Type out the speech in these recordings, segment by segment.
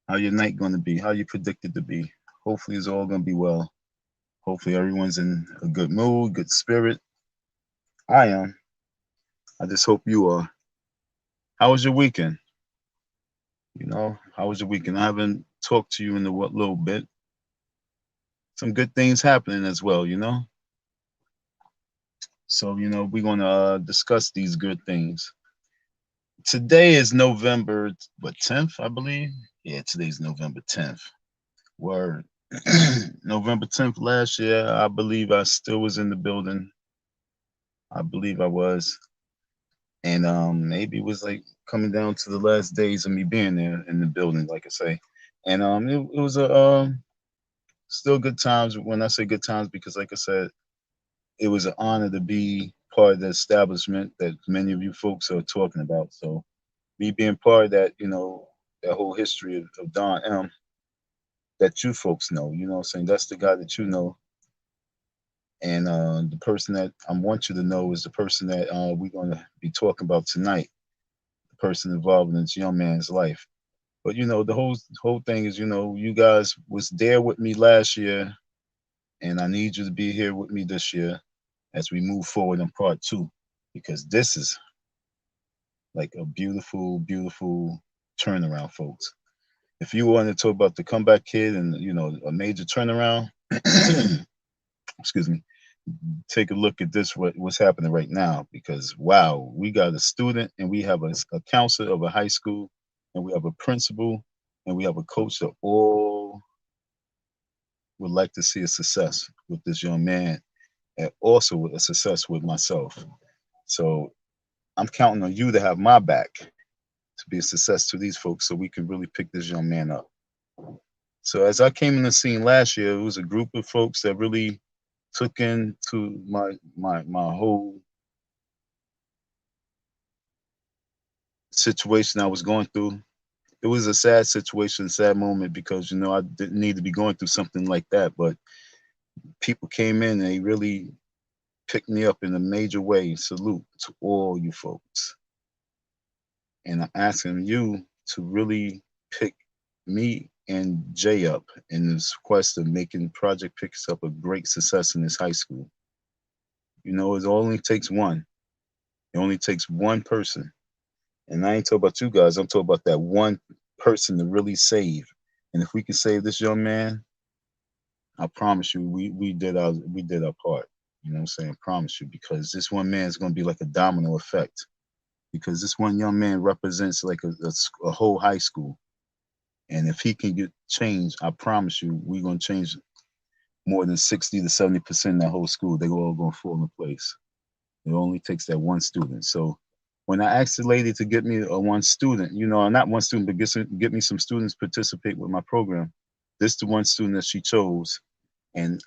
How your night going to be? How you predict it to be? Hopefully, it's all going to be well. Hopefully, everyone's in a good mood, good spirit. I am. I just hope you are. How was your weekend? How was your weekend? I haven't talked to you in a little bit. Some good things happening as well. So, we're going to discuss these good things. Today is November, what, 10th, I believe? Yeah, today's November 10th. Word. November 10th last year, I believe I still was in the building. I believe I was. And maybe it was like coming down to the last days of me being there in the building, like I say. And it was a still good times. When I say good times, because like I said, it was an honor to be part of the establishment that many of you folks are talking about. So me being part of that, that whole history of Don M that you folks know, what I'm saying? That's the guy that you know. And the person that I want you to know is the person that we're going to be talking about tonight, the person involved in this young man's life. But the whole thing is, you guys was there with me last year, and I need you to be here with me this year as we move forward in part two, because this is like a beautiful, beautiful turnaround, folks. If you want to talk about the comeback kid and a major turnaround, excuse me, take a look at this what's happening right now, because wow, we got a student and we have a counselor of a high school, and we have a principal, and we have a coach that all would like to see a success with this young man, and also with a success with myself. So I'm counting on you to have my back to be a success to these folks so we can really pick this young man up. So as I came in the scene last year, it was a group of folks that really took into my whole situation I was going through. It was a sad situation, sad moment, because I didn't need to be going through something like that. But people came in and they really picked me up in a major way. Salute to all you folks. And I'm asking you to really pick me and Jay up in this quest of making Project Picks Up a great success in this high school. It only takes one. It only takes one person. And I ain't talking about you guys. I'm talking about that one person to really save. And if we can save this young man, I promise you, we did our part. You know what I'm saying? I promise you, because this one man is going to be like a domino effect. Because this one young man represents like a whole high school. And if he can get changed, I promise you, we're going to change more than 60 to 70% of that whole school. They're all going to fall into place. It only takes that one student. So when I asked the lady to get me a one student, not one student, but get me some students participate with my program, this the one student that she chose. And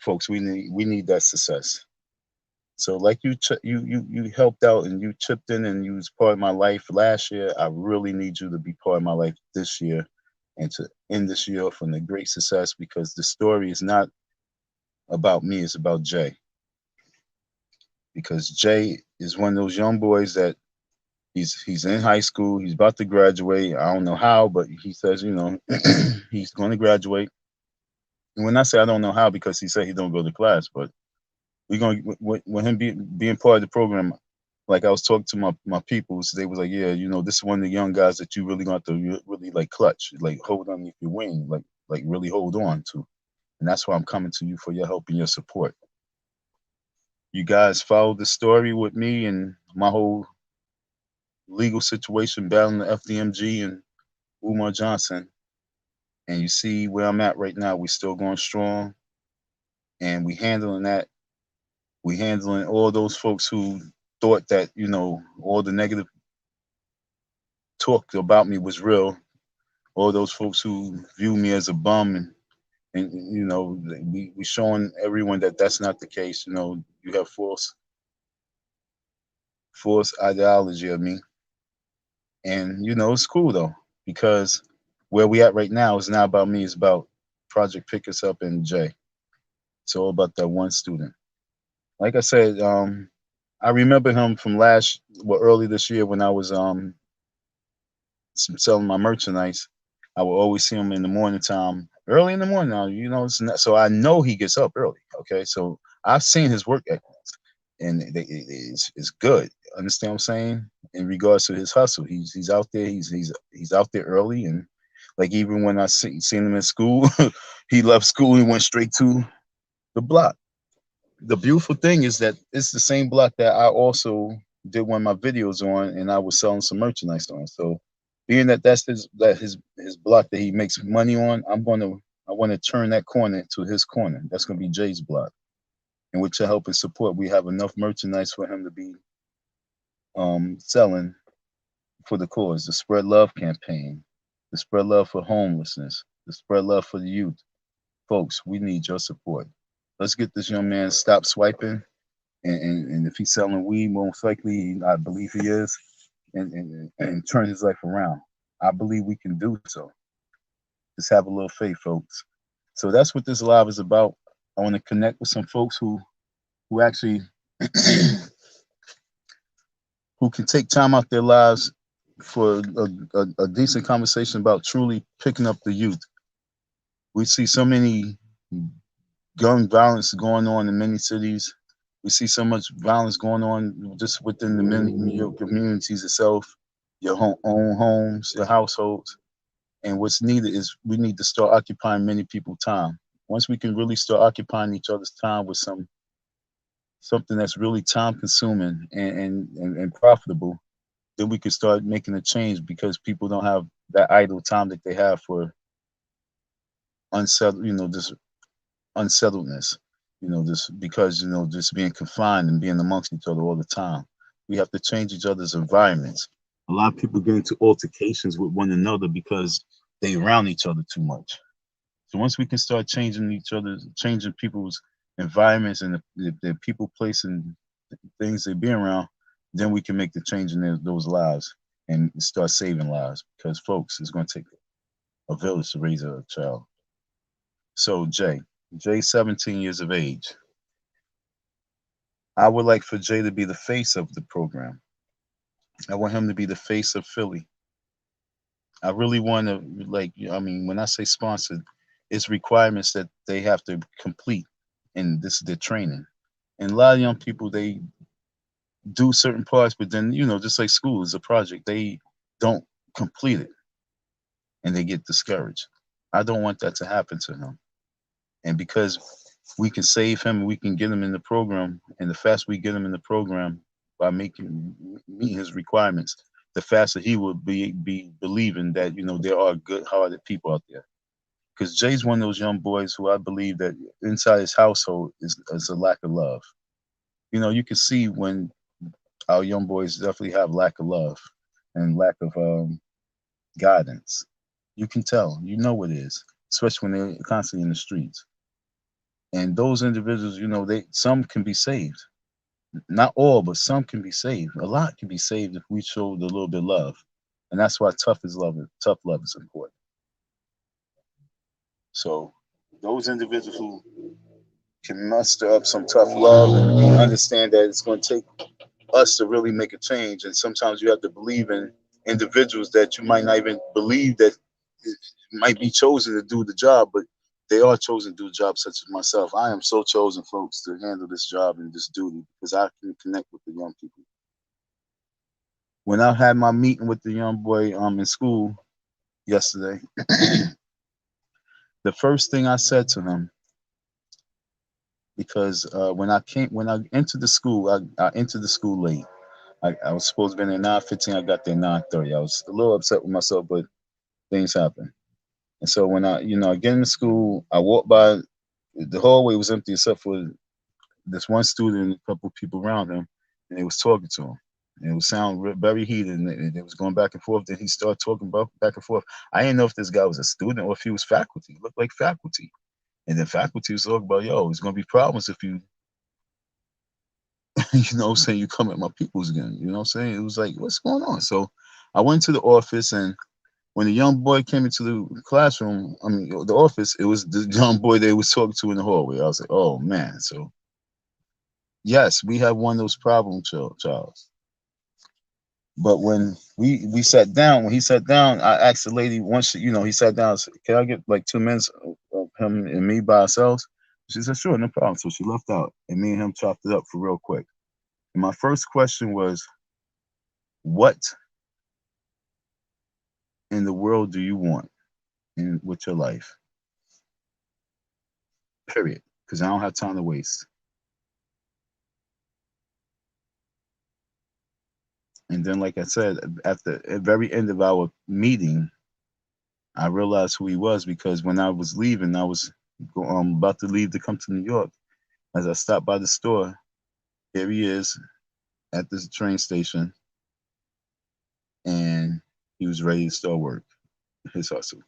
folks, we need that success. So like you helped out and you chipped in and you was part of my life last year. I really need you to be part of my life this year, and to end this year off on a great success, because the story is not about me, it's about Jay. Because Jay is one of those young boys that he's in high school, he's about to graduate. I don't know how, but he says, he's going to graduate. And when I say I don't know how, because he said he don't go to class, but we're going to, with him being part of the program, like I was talking to my peoples, they was like, yeah, this is one of the young guys that you really got to really like clutch, like hold on your wing, like really hold on to. And that's why I'm coming to you for your help and your support. You guys followed the story with me and my whole legal situation battling the FDMG and Umar Johnson. And you see where I'm at right now. We still going strong, and we handling that. We handling all those folks who thought that all the negative talk about me was real. All those folks who view me as a bum, and we showing everyone that that's not the case. You have false ideology of me, and it's cool though, because where we at right now is not about me. It's about Project Pick Us Up and Jay. It's all about that one student. Like I said, I remember him from early this year when I was selling my merchandise. I will always see him in the morning time, early in the morning. Now, it's not, so I know he gets up early. Okay, so I've seen his work ethic, and it's good. Understand what I'm saying? In regards to his hustle, he's out there. He's out there early, and like even when I seen him in school, he left school and went straight to the block. The beautiful thing is that it's the same block that I also did one of my videos on, and I was selling some merchandise on. So, being that that's his block that he makes money on, I want to turn that corner to his corner. That's gonna be Jay's block, and with your help and support, we have enough merchandise for him to be selling for the cause, the Spread Love campaign, the Spread Love for homelessness, the Spread Love for the youth. Folks, we need your support. Let's get this young man stop swiping. And if he's selling weed, most likely, I believe he is, and turn his life around. I believe we can do so. Just have a little faith, folks. So that's what this live is about. I want to connect with some folks who actually who can take time out their lives for a decent conversation about truly picking up the youth. We see so many gun violence going on in many cities. We see so much violence going on just within the your communities itself, your own homes, your households. And what's needed is we need to start occupying many people's time. Once we can really start occupying each other's time with something that's really time consuming and profitable, then we can start making a change because people don't have that idle time that they have for unsettled, this unsettledness, just because, just being confined and being amongst each other all the time. We have to change each other's environments. A lot of people get into altercations with one another because they around each other too much. So once we can start changing people's environments and the people, place, and things they be around, then we can make the change in those lives and start saving lives. Because folks, it's going to take a village to raise a child. So Jay, 17 years of age. I would like for Jay to be the face of the program. I want him to be the face of Philly. I really want to, when I say sponsored, it's requirements that they have to complete, and this is their training. And a lot of young people, they do certain parts, but then, just like school is a project, they don't complete it and they get discouraged. I don't want that to happen to him. And because we can save him, we can get him in the program, and the faster we get him in the program by meeting his requirements, the faster he will be believing that there are good-hearted people out there. Because Jay's one of those young boys who I believe that inside his household is a lack of love. You can see when our young boys definitely have lack of love and lack of guidance. You can tell, what it is, especially when they're constantly in the streets. And those individuals, some can be saved. Not all, but some can be saved. A lot can be saved if we showed a little bit of love. And that's why tough love is important. So those individuals who can muster up some tough love and understand that it's going to take us to really make a change. And sometimes you have to believe in individuals that you might not even believe that might be chosen to do the job, but they are chosen to do the job, such as myself. I am so chosen, folks, to handle this job and this duty because I can connect with the young people. When I had my meeting with the young boy in school yesterday, the first thing I said to him, because when I entered the school, I entered the school late. I was supposed to be there 9:15. I got there 9:30. I was a little upset with myself, but things happen. And so when I get into school, I walk by, the hallway was empty except for this one student and a couple of people around him, and they was talking to him. And it was sound very heated, and it was going back and forth. Then he started talking about back and forth. I didn't know if this guy was a student or if he was faculty. He looked like faculty. And then faculty was talking about, yo, it's going to be problems if you, saying you come at my peoples again. You know what I'm saying? It was like, what's going on? So I went to the office, and when the young boy came into the classroom, the office, it was the young boy they was talking to in the hallway. I was like, oh man. So yes, we have one of those problems, Charles. But when we sat down, when he sat down, I asked the lady once, he sat down. I said, "Can I get like 2 minutes of him and me by ourselves?" She said, "Sure, no problem." So she left out, and me and him chopped it up for real quick. And my first question was, "What in the world do you want with your life?" Period. Because I don't have time to waste. And then, like I said, at the very end of our meeting, I realized who he was because when I was leaving, I was about to leave to come to New York. As I stopped by the store, here he is at this train station, and he was ready to start work, his hustle.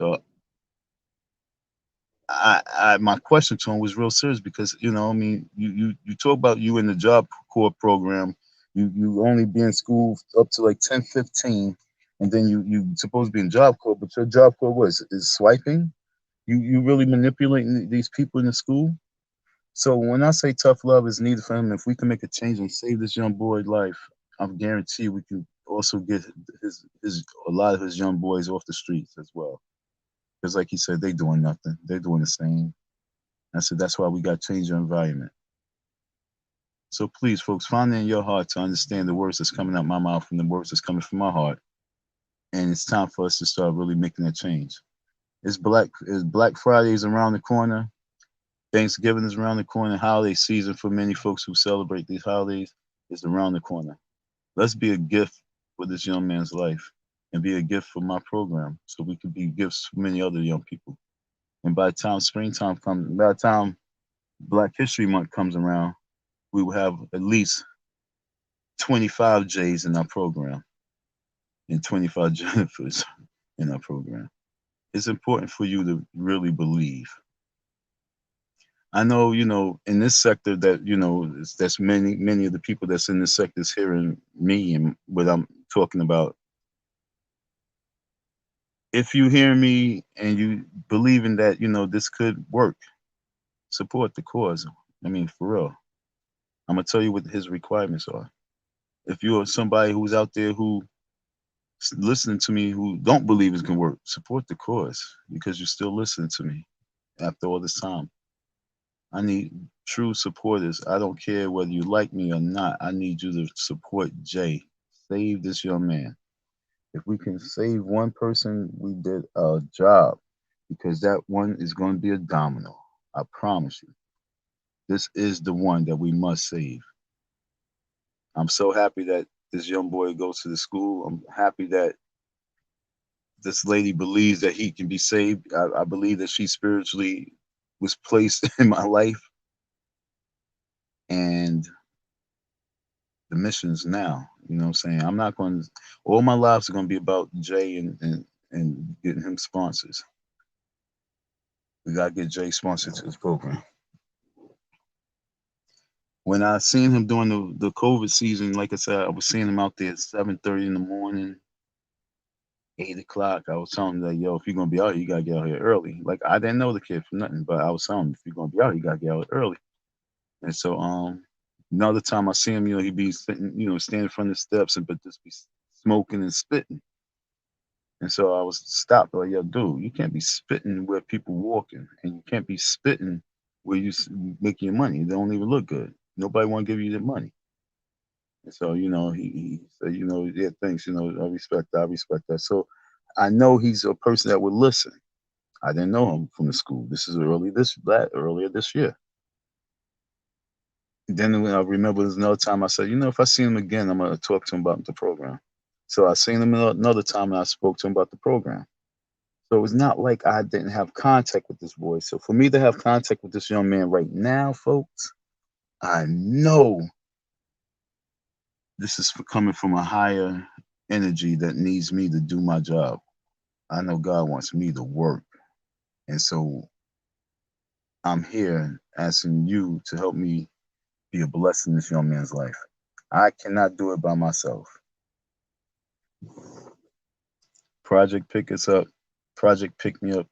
So my question to him was real serious because I mean, you talk about you in the Job Corps program, you only be in school up to like 10, 15, and then you supposed to be in Job Corps, but your Job Corps was is swiping. You really manipulating these people in the school. So when I say tough love is needed for him, if we can make a change and save this young boy's life, I'm guarantee we can also get his a lot of his young boys off the streets as well. Because like he said, they doing nothing. They're doing the same. I said that's why we got to change our environment. So please, folks, find it in your heart to understand the words that's coming out my mouth and the words that's coming from my heart. And it's time for us to start really making that change. Black Fridays around the corner. Thanksgiving is around the corner. Holiday season for many folks who celebrate these holidays is around the corner. Let's be a gift for this young man's life and be a gift for my program so we can be gifts for many other young people. And by the time springtime comes, by the time Black History Month comes around, we will have at least 25 J's in our program and 25 Jennifers in our program. It's important for you to really believe. I know, in this sector that, that's many of the people that's in this sector is hearing me and what I'm talking about. If you hear me and you believe in that, this could work, support the cause. I mean, for real. I'm gonna tell you what his requirements are. If you're somebody who's out there who listening to me who don't believe it can work, support the cause because you're still listening to me after all this time. I need true supporters. I don't care whether you like me or not. I need you to support Jay. Save this young man. If we can save one person, we did a job because that one is going to be a domino. I promise you. This is the one that we must save. I'm so happy that this young boy goes to the school. I'm happy that this lady believes that he can be saved. I believe that she spiritually was placed in my life, and the mission's now. You know what I'm saying? I'm not going to, all my lives are going to be about Jay and getting him sponsors. We got to get Jay sponsored to this program. When I seen him during the COVID season, like I said, I was seeing him out there at 7:30 in the morning, 8 o'clock. I was telling him that, yo, if you're gonna be out here, you gotta get out here early. Like I didn't know the kid for nothing, but I was telling him if you're gonna be out here, you gotta get out early. And so another time I see him, he'd be sitting, standing in front of the steps and but just be smoking and spitting. And so I was stopped like, yo, dude, you can't be spitting where people walking, and you can't be spitting where making your money. It don't even look good. Nobody want to give you the money. And so, he said, yeah, thanks, I respect that. I respect that. So I know he's a person that would listen. I didn't know him from the school. This is earlier this year. Then when I remember there's another time I said, if I see him again, I'm gonna talk to him about the program. So I seen him another time and I spoke to him about the program. So it's not like I didn't have contact with this boy. So for me to have contact with this young man right now, folks, I know this is coming from a higher energy that needs me to do my job. I know God wants me to work. And so I'm here asking you to help me be a blessing in this young man's life. I cannot do it by myself. Project Pick Us Up, Project Pick Me Up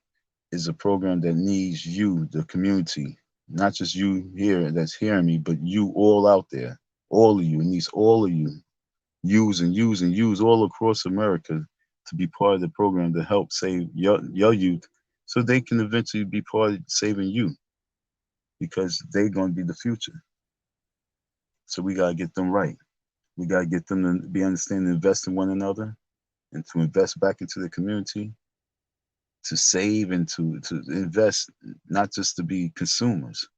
is a program that needs you, the community, not just you here that's hearing me, but you all out there, all of you. It needs all of you use and use and use all across America to be part of the program to help save your youth so they can eventually be part of saving you because they're going to be the future. So we got to get them right. We got to get them to be understanding to invest in one another and to invest back into the community, to save and to invest, not just to be consumers.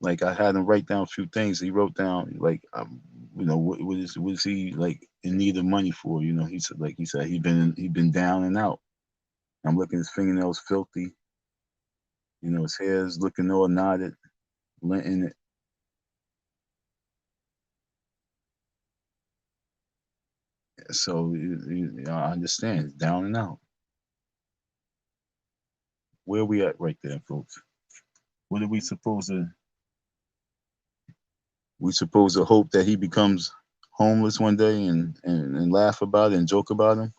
Like I had him write down a few things. He wrote down like, what is he like in need of money for? You know, he said he been down and out. I'm looking his fingernails filthy. You know, his hair's looking all knotted, lint in it. So I understand it's down and out. Where we at right there, folks? What are we supposed to? We supposed to hope that he becomes homeless one day and laugh about it and joke about him.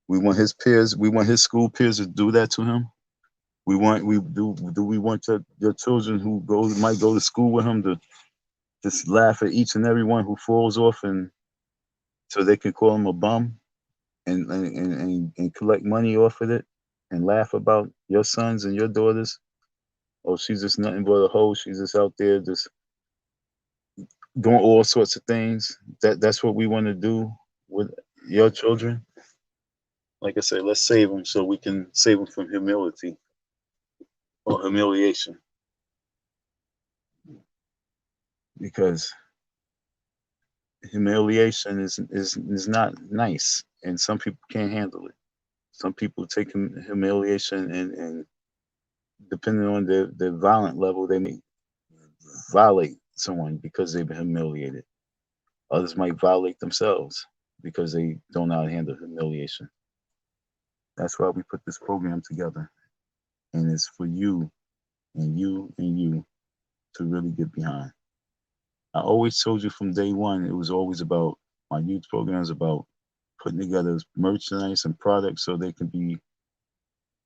We want his peers. We want his school peers to do that to him. We we want your children who might go to school with him to just laugh at each and every one who falls off and so they can call him a bum and collect money off of it and laugh about your sons and your daughters. Oh, she's just nothing but a hoe. She's just out there just doing all sorts of things. That's what we want to do with your children. Like I said, let's save them so we can save them from humility or humiliation because humiliation is not nice and some people can't handle it. Some people take humiliation and depending on their violent level, they may violate someone because they've been humiliated. Others might violate themselves because they don't know how to handle humiliation. That's why we put this program together. And it's for you and you and you to really get behind. I always told you from day one, it was always about my youth programs about putting together merchandise and products so they can be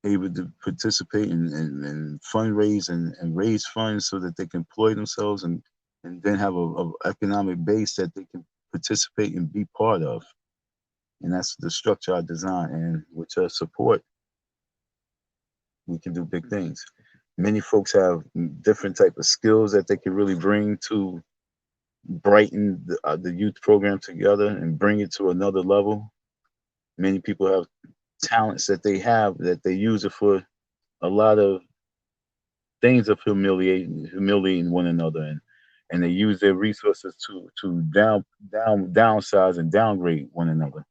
able to participate and fundraise and raise funds so that they can employ themselves and then have a economic base that they can participate and be part of. And that's the structure I design. And with your support, we can do big things. Many folks have different type of skills that they can really bring to brighten the youth program together and bring it to another level. Many people have talents that they have that they use it for a lot of things of humiliating one another and they use their resources to downsize and downgrade one another.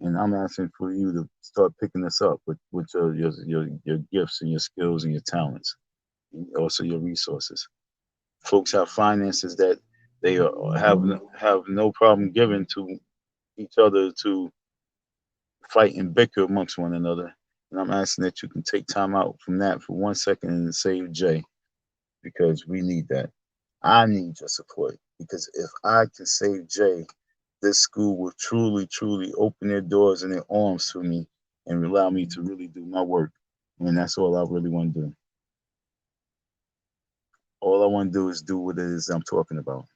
And I'm asking for you to start picking this up with your gifts and your skills and your talents, and also your resources. Folks have finances that they have no problem giving to each other to fight and bicker amongst one another. And I'm asking that you can take time out from that for 1 second and save Jay because we need that. I need your support because if I can save Jay, this school will truly, truly open their doors and their arms to me and allow me to really do my work. And that's all I really want to do. All I want to do is do what it is I'm talking about.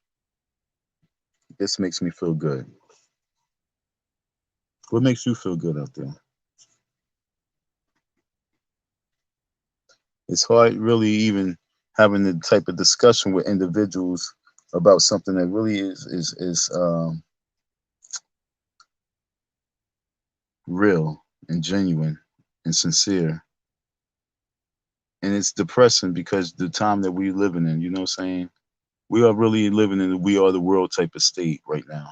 This makes me feel good. What makes you feel good out there? It's hard, really, even having the type of discussion with individuals about something that really is real and genuine and sincere. And it's depressing because the time that we're living in, you know what I'm saying? We are really living in a we are the world type of state right now.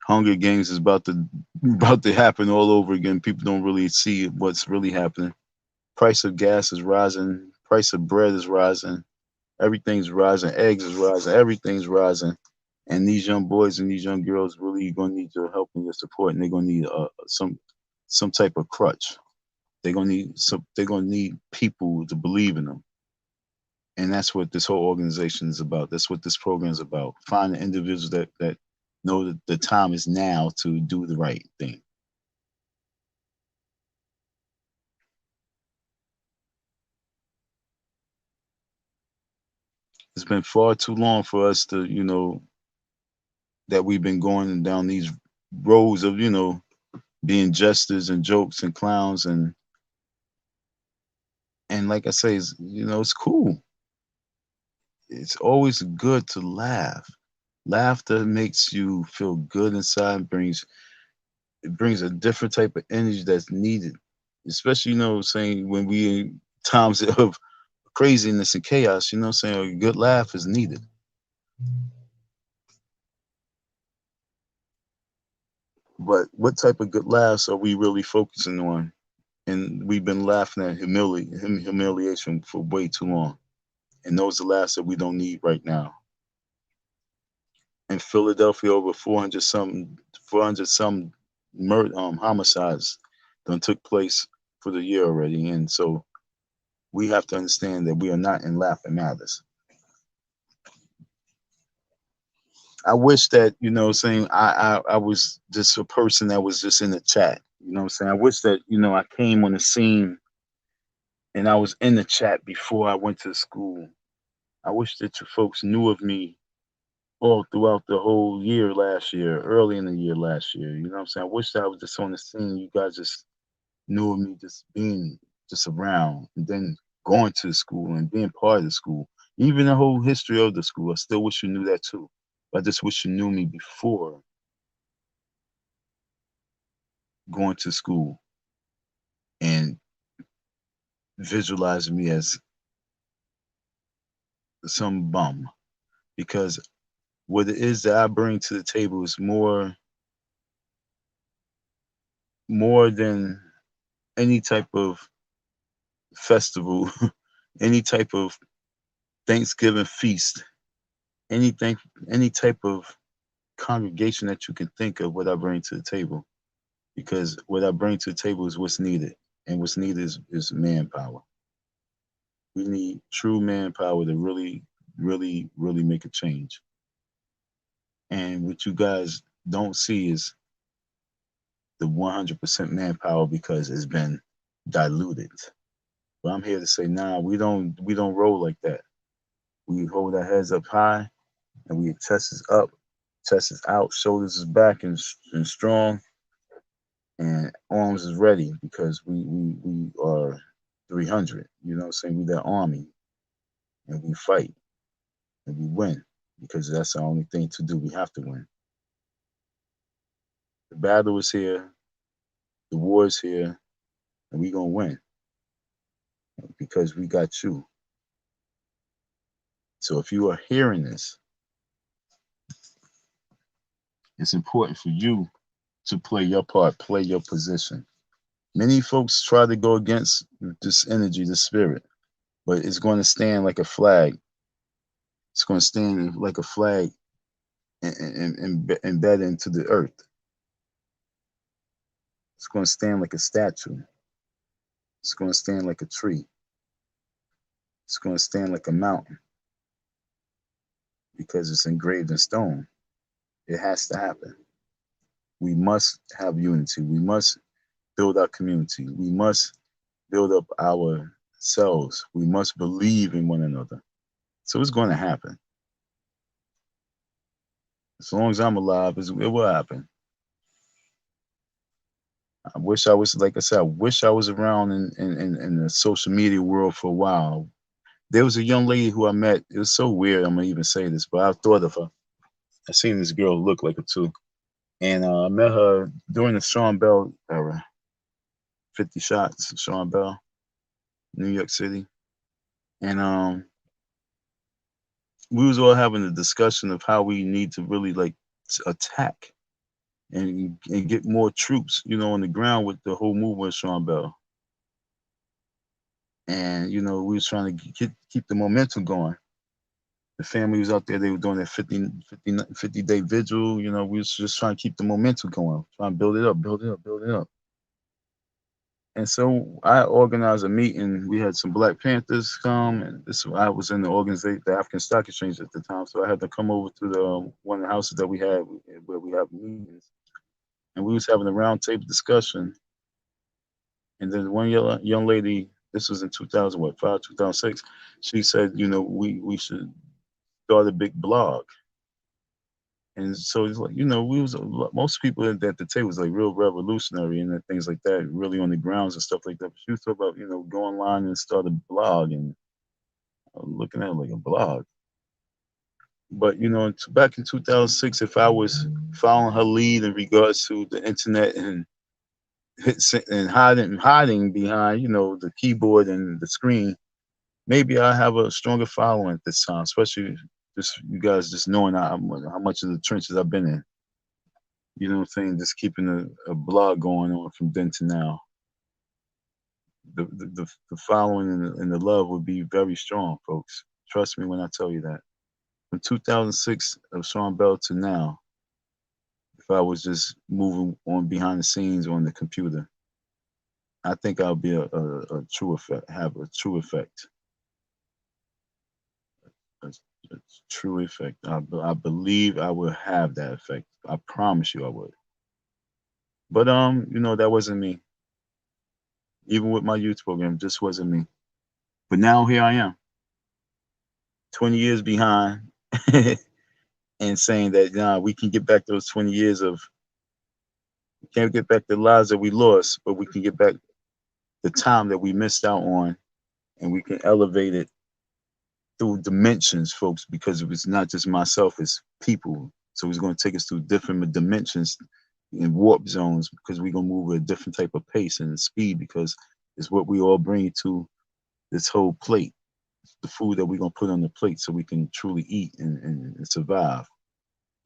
Hunger Games is about to happen all over again. People don't really see what's really happening. Price of gas is rising. Price of bread is rising. Everything's rising. Eggs is rising. Everything's rising. And these young boys and these young girls really gonna need your help and your support, and they're gonna need some type of crutch. They're gonna need some. They're gonna need people to believe in them, and that's what this whole organization is about. That's what this program is about. Finding individuals that know that the time is now to do the right thing. It's been far too long for us to, that we've been going down these roads of, being jesters and jokes and clowns and like I say, it's cool. It's always good to laugh. Laughter makes you feel good inside, brings a different type of energy that's needed. Especially, saying when we in times of craziness and chaos, saying a good laugh is needed. But what type of good laughs are we really focusing on? And we've been laughing at humiliation for way too long. And those are laughs that we don't need right now. In Philadelphia, over 400 some homicides done took place for the year already. And so we have to understand that we are not in laughing matters. I wish that, saying I was just a person that was just in the chat. You know what I'm saying? I wish that, I came on the scene and I was in the chat before I went to school. I wish that you folks knew of me all throughout the whole year last year, early in the year last year. You know what I'm saying? I wish that I was just on the scene. You guys just knew of me just being just around and then going to the school and being part of the school. Even the whole history of the school. I still wish you knew that too. But I just wish you knew me before going to school and visualizing me as some bum. Because what it is that I bring to the table is more than any type of festival, any type of Thanksgiving feast, anything, any type of congregation that you can think of. What I bring to the table, because what I bring to the table is what's needed, and what's needed is manpower. We need true manpower to really, really, really make a change. And what you guys don't see is the 100% manpower because it's been diluted. But I'm here to say, nah, we don't roll like that. We hold our heads up high and we chest is up, chest is out, shoulders is back and strong, and arms is ready because we are 300. You know what I'm saying? We that army and we fight and we win because that's the only thing to do. We have to win. The battle is here, the war is here, and we gonna win because we got you. So if you are hearing this, it's important for you to play your part, play your position. Many folks try to go against this energy, this spirit, but it's going to stand like a flag. It's going to stand like a flag and embedded into the earth. It's going to stand like a statue. It's going to stand like a tree. It's going to stand like a mountain because it's engraved in stone. It has to happen. We must have unity. We must build our community. We must build up ourselves. We must believe in one another. So it's going to happen. As long as I'm alive, it will happen. I wish I was, like I said, I wish I was around in the social media world for a while. There was a young lady who I met. It was so weird. I'm gonna even say this, but I thought of her. I seen this girl look like her too, and I met her during the Sean Bell era. 50 Shots, Sean Bell, New York City, and we was all having a discussion of how we need to really like attack and get more troops, on the ground with the whole movement of Sean Bell. And we was trying to keep the momentum going. The family was out there; they were doing that 50 day vigil. We was just trying to keep the momentum going, trying to build it up, build it up, build it up. And so I organized a meeting. We had some Black Panthers come, and I was in the organization, the African Stock Exchange at the time, so I had to come over to the one of the houses that we had where we have meetings, and we was having a roundtable discussion. And then one young lady, this was in 2005, 2006, she said, we should start a big blog. And so it's like, we was most people at the table was like real revolutionary and things like that, really on the grounds and stuff like that. But she was talking about, go online and start a blog, and looking at it like a blog. But back in 2006, if I was following her lead in regards to the internet and hiding behind, the keyboard and the screen, maybe I have a stronger following at this time, especially just you guys just knowing how much of the trenches I've been in. You know what I'm saying? Just keeping a blog going on from then to now. The following and the love would be very strong, folks. Trust me when I tell you that. From 2006 of Sean Bell to now, if I was just moving on behind the scenes on the computer, I think I'll be a true effect, have a true effect, a, a true effect. I believe I will have that effect. I promise you I would. But that wasn't me. Even with my youth program, just wasn't me. But now here I am, 20 years behind, and saying that we can get back those 20 years of, we can't get back the lives that we lost, but we can get back the time that we missed out on, and we can elevate it through dimensions, folks, because it was not just myself, it's people. So it's going to take us through different dimensions and warp zones, because we're going to move at a different type of pace and speed, because it's what we all bring to this whole plate, the food that we're going to put on the plate so we can truly eat and survive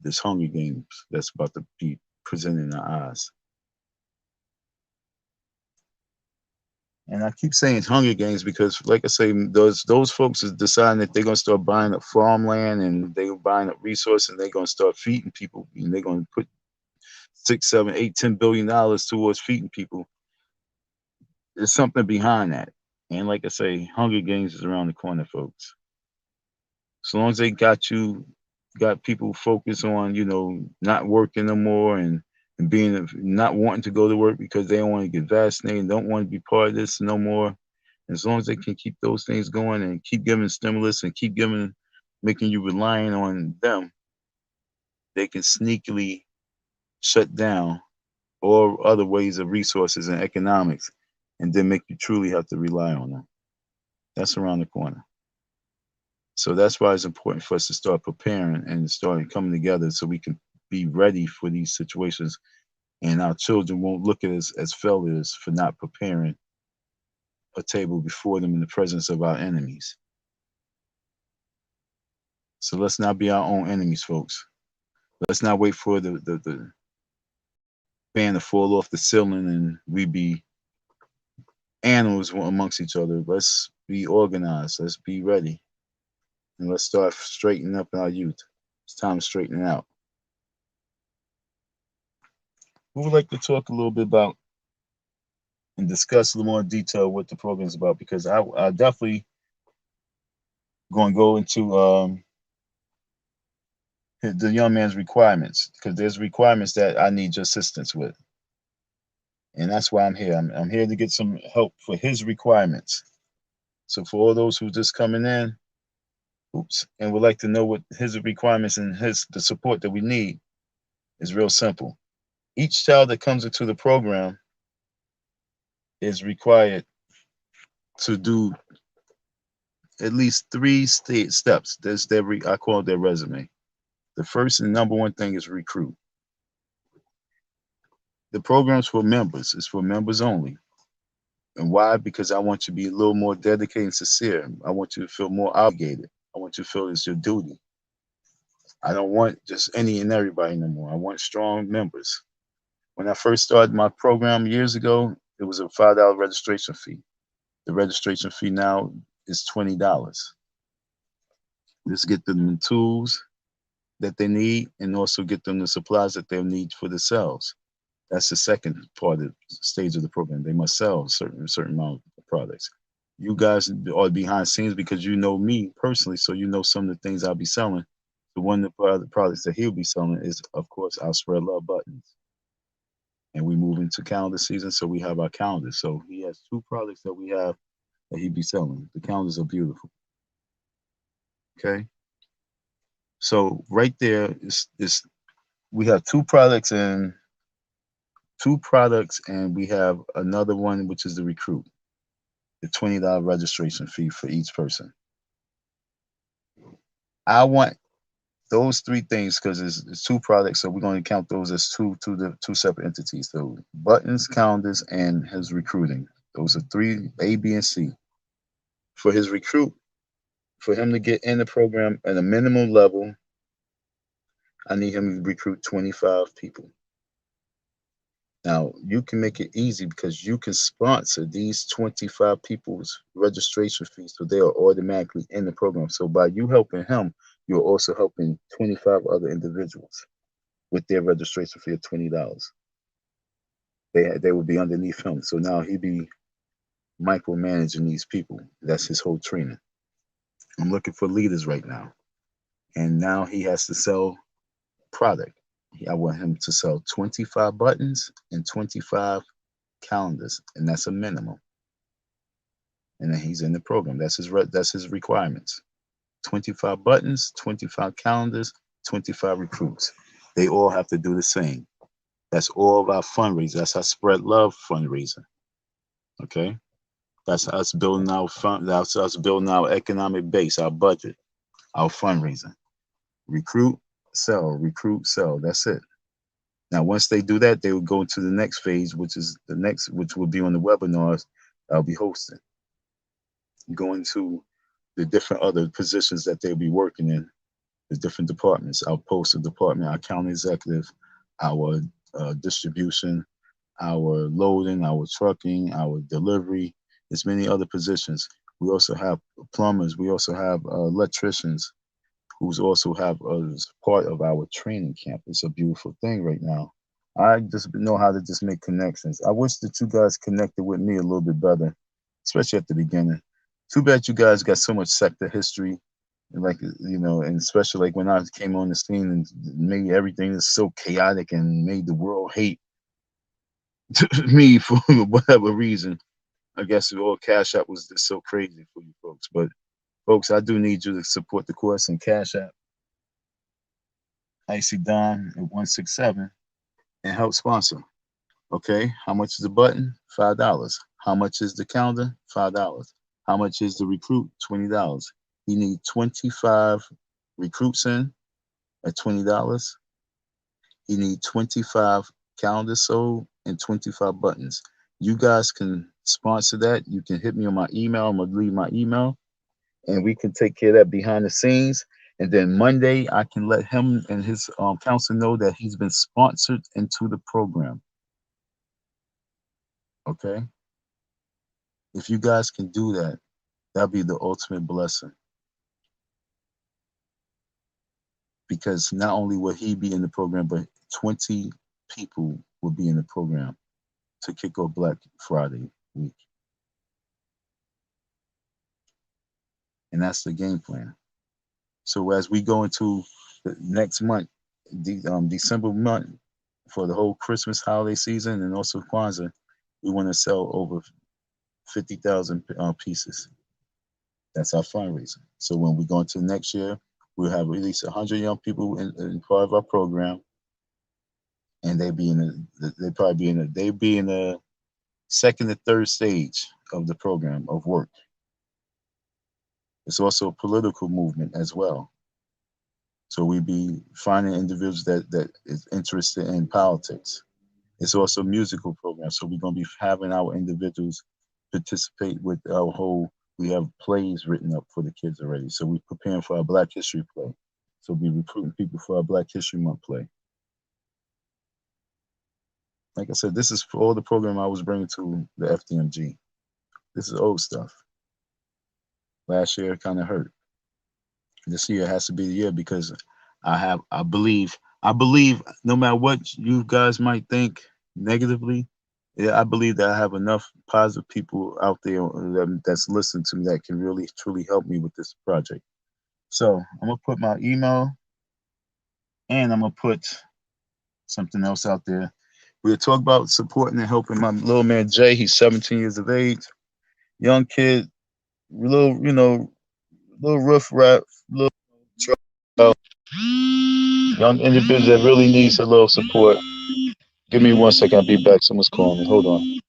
this Hunger Games that's about to be presented in our eyes. And I keep saying Hunger Games because, like I say, those folks is deciding that they're gonna start buying up farmland and they're buying up resources, and they're gonna start feeding people, and they're gonna put 6, 7, 8, $10 billion towards feeding people. There's something behind that, and like I say, Hunger Games is around the corner, folks. As long as they got people focused on not working no more, and being not wanting to go to work because they don't want to get vaccinated, don't want to be part of this no more. As long as they can keep those things going and keep giving stimulus and keep making you relying on them, they can sneakily shut down all other ways of resources and economics, and then make you truly have to rely on them. That's around the corner. So that's why it's important for us to start preparing and start coming together so we can be ready for these situations, and our children won't look at us as failures for not preparing a table before them in the presence of our enemies. So let's not be our own enemies, folks. Let's not wait for the fan to fall off the ceiling and we be animals amongst each other. Let's be organized. Let's be ready. And let's start straightening up our youth. It's time to straighten it out. We would like to talk a little bit about and discuss a little more detail what the program is about, because I definitely going to go into the young man's requirements, because there's requirements that I need your assistance with, and that's why I'm here. I'm here to get some help for his requirements. So for all those who just coming in, and would like to know what his requirements and the support that we need, is real simple. Each child that comes into the program is required to do at least 3 steps. There's I call it their resume. The first and number one thing is recruit. The program's for members. It's for members only. And why? Because I want you to be a little more dedicated and sincere. I want you to feel more obligated. I want you to feel it's your duty. I don't want just any and everybody no more. I want strong members. When I first started my program years ago, it was a $5 registration fee. The registration fee now is $20. Let's get them the tools that they need, and also get them the supplies that they'll need for themselves. That's the second part of the stage of the program. They must sell a certain amount of products. You guys are behind scenes because you know me personally, so you know some of the things I'll be selling. The one of the products that he'll be selling is, of course, our Spread Love buttons. And we move into calendar season, so we have our calendars. So he has 2 products that we have that he'd be selling. The calendars are beautiful. Okay. So right there is we have two products and we have another one which is the recruit, the $20 registration fee for each person. I want those three things because it's two products, so we're going to count those as two separate entities. So buttons, calendars, and his recruiting. Those are three, A, B, and C. For his recruit, for him to get in the program at a minimum level, I need him to recruit 25 people. Now, you can make it easy because you can sponsor these 25 people's registration fees so they are automatically in the program. So by you helping him, you're also helping 25 other individuals with their registration fee of $20. They will be underneath him. So now he be micromanaging these people. That's his whole training. I'm looking for leaders right now. And now he has to sell product. I want him to sell 25 buttons and 25 calendars, and that's a minimum. And then he's in the program. That's his requirements. 25 buttons, 25 calendars, 25 recruits. They all have to do the same. That's all of our fundraising. That's our spread love fundraising. Okay, that's us building our fund. That's us building our economic base, our budget, our fundraising. Recruit, sell, recruit, sell. That's it. Now, once they do that, they will go into the next phase, which will be on the webinars I'll be hosting. Go into the different other positions that they'll be working in, the different departments, our postal department, our county executive, our distribution, our loading, our trucking, our delivery. There's many other positions. We also have plumbers. We also have electricians, who's also have as part of our training camp. It's a beautiful thing right now. I just know how to just make connections. I wish that you guys connected with me a little bit better, especially at the beginning. Too bad you guys got so much sector history, and and especially like when I came on the scene and made everything so chaotic and made the world hate me for whatever reason. I guess all Cash App was just so crazy for you folks. But folks, I do need you to support the course in Cash App, Icy Don at 167, and help sponsor. Okay, how much is the button? $5. How much is the calendar? $5. How much is the recruit? $20. You need 25 recruits in at $20. You need 25 calendars sold and 25 buttons. You guys can sponsor that. You can hit me on my email. I'm gonna leave my email, and we can take care of that behind the scenes. And then Monday, I can let him and his counsel know that he's been sponsored into the program. Okay, if you guys can do that, that'll be the ultimate blessing. Because not only will he be in the program, but 20 people will be in the program to kick off Black Friday week. And that's the game plan. So as we go into the next month, December month, for the whole Christmas holiday season and also Kwanzaa, we want to sell over 50,000 pieces. That's our fundraising. So when we go into next year, we'll have at least 100 young people in part of our program, and they be in the second and third stage of the program of work. It's also a political movement as well. So we be finding individuals that is interested in politics. It's also a musical program. So we're gonna be having our individuals participate with our whole. We have plays written up for the kids already. So we're preparing for our Black History play. So we'll be recruiting people for our Black History Month play. Like I said, this is for all the program I was bringing to the FDMG. This is old stuff. Last year it kind of hurt. This year has to be the year because I believe no matter what you guys might think negatively, yeah, I believe that I have enough positive people out there that's listening to me that can really truly help me with this project. So I'm gonna put my email and I'm gonna put something else out there. We'll talk about supporting and helping my little man Jay. He's 17 years of age, young kid, little, little rough rap, little trouble. Young individuals that really needs a little support. Give me 1 second. I'll be back. Someone's calling me. Hold on.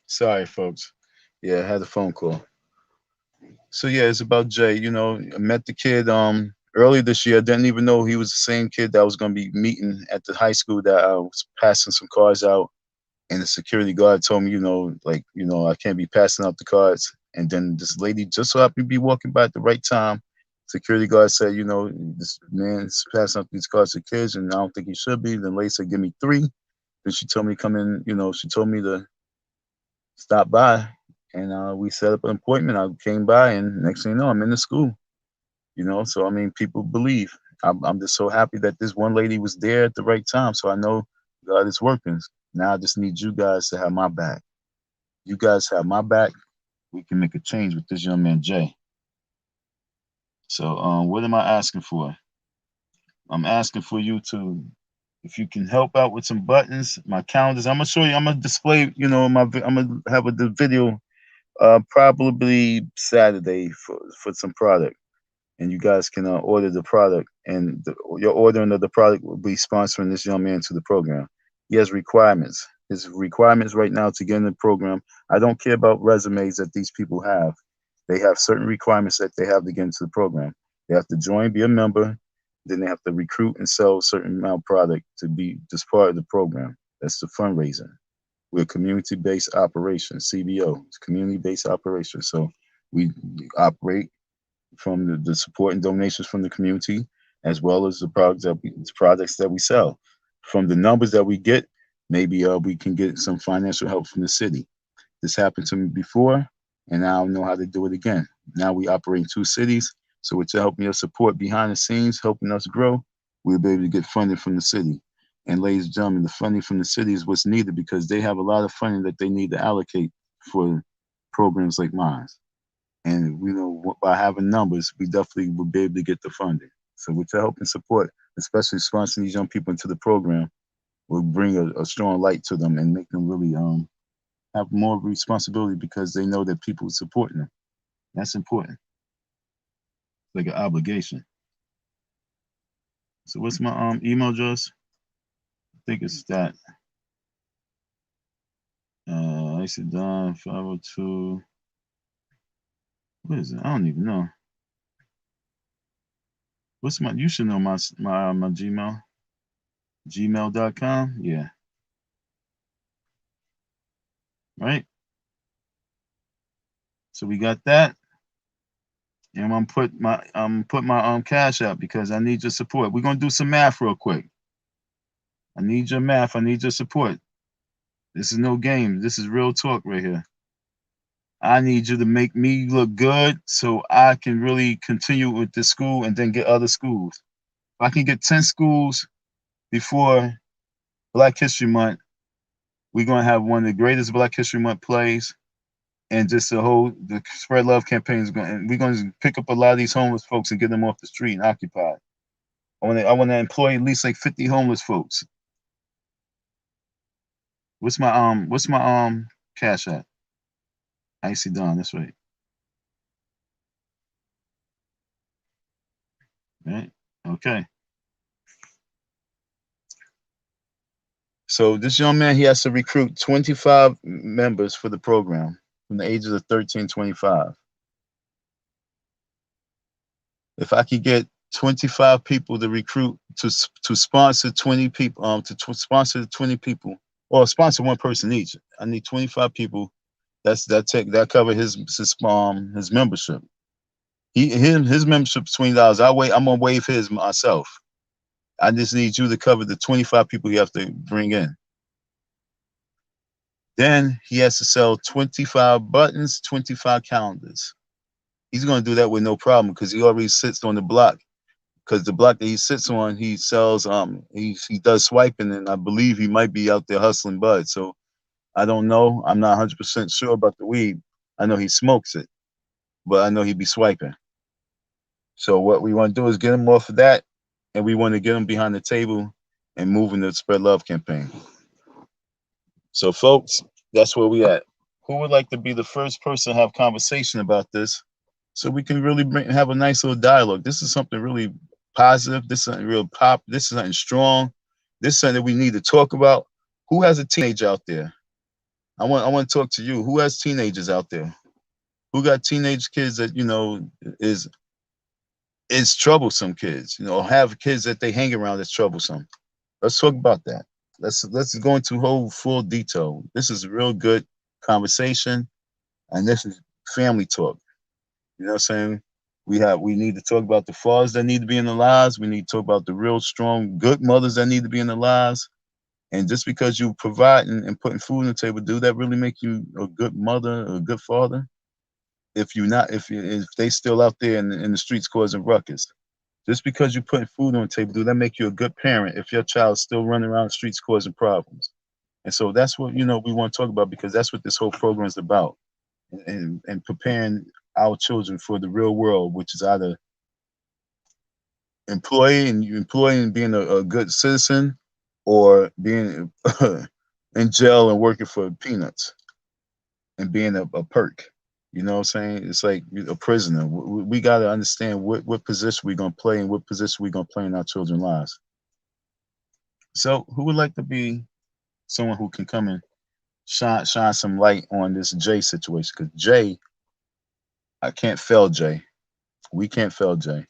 Sorry, folks. Yeah, I had a phone call. So yeah, it's about Jay. You know, I met the kid early this year. Didn't even know he was the same kid that was gonna be meeting at the high school that I was passing some cards out. And the security guard told me, like, I can't be passing out the cards. And then this lady just so happened to be walking by at the right time. Security guard said, this man's passing out these cards to kids, and I don't think he should be. Then lady said, give me three. Then she told me come in. She told me to stop by, and we set up an appointment. I came by, and next thing you know, I'm in the school. So I mean, people believe. I'm just so happy that this one lady was there at the right time. So I know God is working. Now I just need you guys to have my back. You guys have my back. We can make a change with this young man Jay. So what am I asking for? I'm asking for you to, if you can help out with some buttons, my calendars. I'm gonna show you. I'm gonna display. I'm gonna have the video probably Saturday for some product, and you guys can order the product, and your ordering of the product will be sponsoring this young man to the program. He has requirements. His requirements right now to get in the program. I don't care about resumes that these people have. They have certain requirements that they have to get into the program. They have to join, be a member, then they have to recruit and sell a certain amount of product to be just part of the program. That's the fundraising. We're a community-based operation, CBO. It's community-based operation. So we operate from the support and donations from the community, as well as the products that we sell. From the numbers that we get, maybe we can get some financial help from the city. This happened to me before, and now I know how to do it again. Now we operate in 2 cities, so with your help and your support behind the scenes, helping us grow, we'll be able to get funding from the city. And ladies and gentlemen, the funding from the city is what's needed because they have a lot of funding that they need to allocate for programs like mine. And by having numbers, we definitely will be able to get the funding. So with your help and support, especially sponsoring these young people into the program, will bring a strong light to them and make them really have more responsibility because they know that people are supporting them. That's important. It's like an obligation. So what's my email address? I think it's that. I said Don 502. What is it? I don't even know. What's my? You should know my Gmail. Gmail.com. Yeah. Right. So we got that. And I'm put my cash out because I need your support. We're gonna do some math real quick. I need your math. I need your support. This is no game. This is real talk right here. I need you to make me look good so I can really continue with this school and then get other schools. If I can get 10 schools before Black History Month, we're gonna have one of the greatest Black History Month plays, and just the spread love campaign is going. And we're going to pick up a lot of these homeless folks and get them off the street and occupied. I want to employ at least like 50 homeless folks. What's my cash at? Icy Don, that's right. Right? Okay. So this young man, he has to recruit 25 members for the program from the ages of 13 to 25. If I could get 25 people to recruit to sponsor 20 people, sponsor 20 people, or sponsor one person each. I need 25 people. That cover his membership. His membership's $20. I'm gonna waive his myself. I just need you to cover the 25 people you have to bring in. Then he has to sell 25 buttons, 25 calendars. He's gonna do that with no problem because he already sits on the block. Because the block that he sits on, he sells he does swiping, and I believe he might be out there hustling bud. So I don't know. I'm not 100% sure about the weed. I know he smokes it, but I know he'd be swiping. So what we want to do is get him off of that, and we want to get him behind the table and moving the Spread Love campaign. So, folks, that's where we at. Who would like to be the first person to have conversation about this, so we can really have a nice little dialogue? This is something really positive. This is something real pop. This is something strong. This is something that we need to talk about. Who has a teenager out there? I want to talk to you. Who has teenagers out there? Who got teenage kids that is troublesome kids? Have kids that they hang around that's troublesome. Let's talk about that. Let's go into whole full detail. This is a real good conversation, and this is family talk. You know what I'm saying? We need to talk about the fathers that need to be in the lives. We need to talk about the real strong, good mothers that need to be in the lives. And just because you providing and putting food on the table, do that really make you a good mother, a good father? If they still out there in the streets causing ruckus, just because you're putting food on the table, do that make you a good parent if your child's still running around the streets causing problems? And so that's what we want to talk about, because that's what this whole program is about, and preparing our children for the real world, which is either employing and being a good citizen, or being in jail and working for peanuts and being a perk. You know what I'm saying? It's like a prisoner. We got to understand what position we're going to play and what position we're going to play in our children's lives. So who would like to be someone who can come and shine some light on this Jay situation? Because Jay, I can't fail Jay. We can't fail Jay.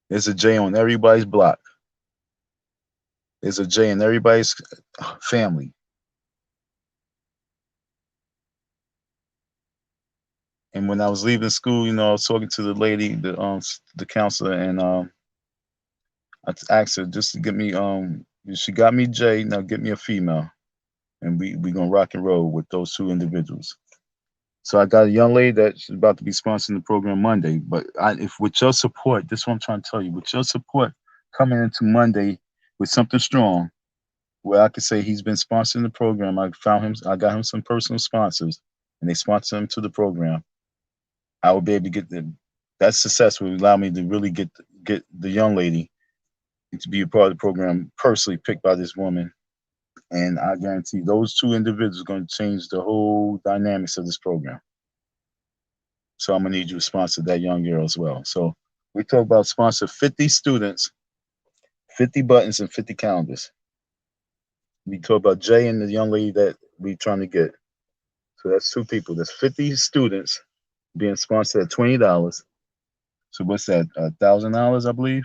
There's a Jay on everybody's block. There's a Jay in everybody's family. And when I was leaving school, I was talking to the lady, the counselor, and I asked her just to get me she got me Jay, now get me a female, and we gonna rock and roll with those two individuals. So I got a young lady that's about to be sponsoring the program Monday. But if with your support, this is what I'm trying to tell you, with your support coming into Monday with something strong, where I could say he's been sponsoring the program. I got him some personal sponsors, and they sponsor him to the program. I will be able to get that success will allow me to really get the young lady to be a part of the program, personally picked by this woman. And I guarantee those two individuals are going to change the whole dynamics of this program. So I'm going to need you to sponsor that young girl as well. So we talk about sponsor 50 students, 50 buttons, and 50 calendars. We talk about Jay and the young lady that we trying to get. So that's two people. That's 50 students being sponsored at $20. So what's that? $1,000, I believe.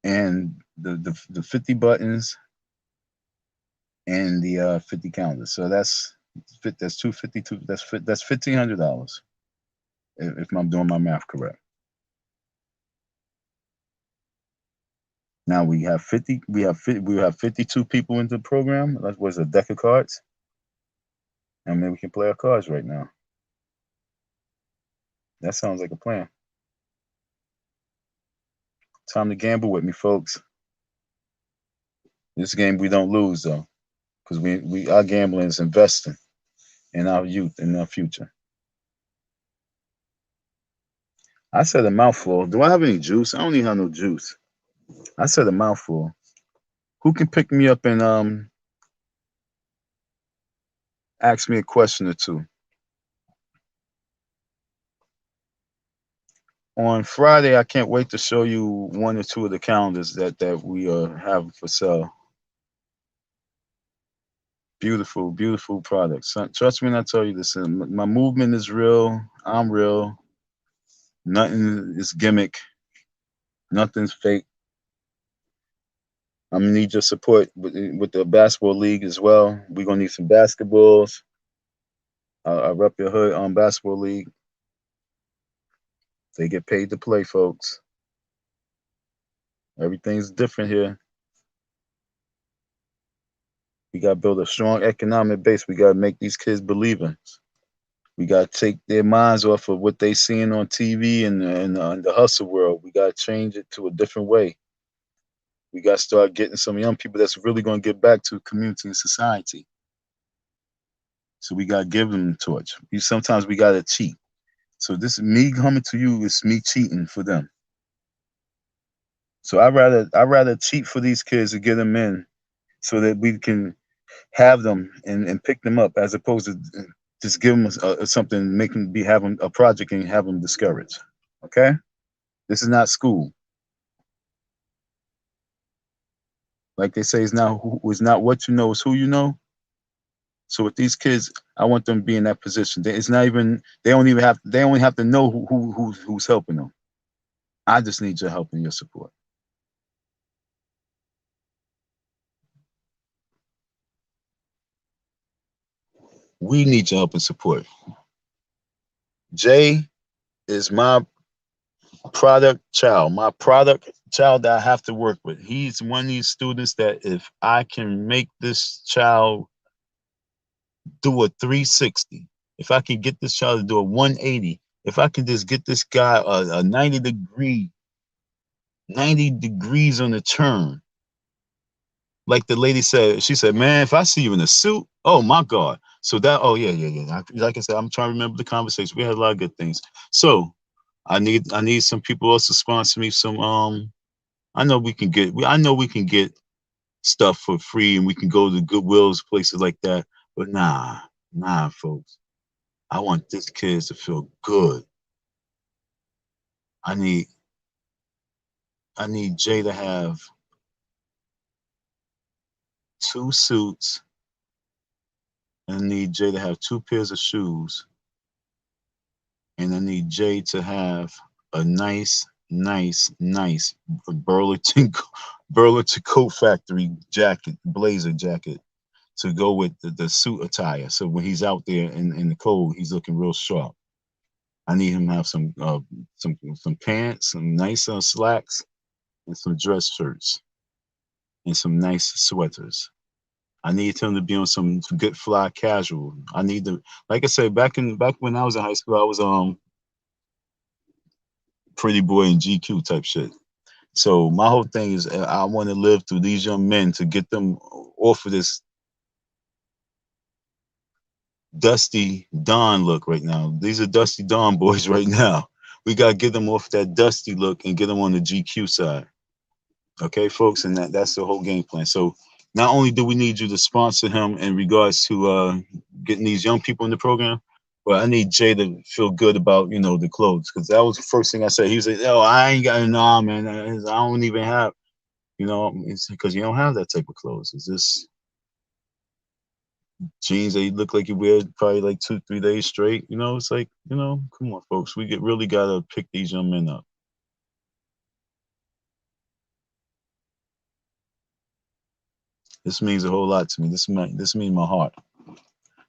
And the 50 buttons and the 50 calendars. So that's 252. That's $1,500 if I'm doing my math correct. Now we have 52 people in the program. That was a deck of cards. And maybe we can play our cards right now. That sounds like a plan. Time to gamble with me, folks. This game we don't lose though, because our gambling is investing in our youth and our future. I said a mouthful. Do I have any juice? I don't even have no juice. I said a mouthful. Who can pick me up and ask me a question or two? On Friday, I can't wait to show you one or two of the calendars that we have for sale. Beautiful, beautiful products. Trust me when I tell you this. My movement is real. I'm real. Nothing is gimmick. Nothing's fake. I'm gonna need your support with the basketball league as well. We're gonna need some basketballs. I rep your hood on basketball league. They get paid to play, folks. Everything's different here. We got to build a strong economic base. We got to make these kids believers. We got to take their minds off of what they seeing on TV and the hustle world. We got to change it to a different way. We got to start getting some young people that's really going to get back to community and society. So we got to give them the torch. Sometimes we got to cheat. So this is me coming to you. It's me cheating for them. So I rather cheat for these kids to get them in, so that we can have them and pick them up, as opposed to just give them something, make them have them a project and have them discouraged. Okay, this is not school. Like they say, it's not what you know, it's who you know. So with these kids, I want them to be in that position. It's not even, they only have to know who's helping them. I just need your help and your support. We need your help and support. Jay is my product child that I have to work with. He's one of these students that if I can make this child do a 360, if I can get this child to do a 180, if I can just get this guy a 90 degrees on the turn, like the lady said, she said, man, if I see you in a suit, oh my God. So that, oh yeah. Like I said, I'm trying to remember the conversation. We had a lot of good things. So I need some people else to sponsor me some. I know we can get stuff for free, and we can go to Goodwills, places like that. But nah, folks. I want this kids to feel good. I need I need Jay to have 2 suits, and I need Jay to have 2 pairs of shoes, and I need Jay to have a nice Burlington Burlington Coat Factory jacket, blazer jacket, to go with the suit attire. So when he's out there in the cold, he's looking real sharp. I need him to have some pants, some nice slacks, and some dress shirts, and some nice sweaters. I need him to be on some good fly casual. I need to, like I said, back when I was in high school, I was pretty boy and GQ type shit. So my whole thing is, I want to live through these young men to get them off of this Dusty Don look right now. These are Dusty Don boys right now. We gotta get them off that Dusty look and get them on the GQ side. Okay, folks, and that's the whole game plan. So not only do we need you to sponsor him in regards to getting these young people in the program, but I need Jay to feel good about the clothes, because that was the first thing I said. He was like, "Oh, I ain't got no, man. I don't even have, it's because you don't have that type of clothes. It's just jeans that you look like you wear probably like 2 3 days straight. It's like, come on, folks. We really gotta pick these young men up. This means a whole lot to me. This means my heart.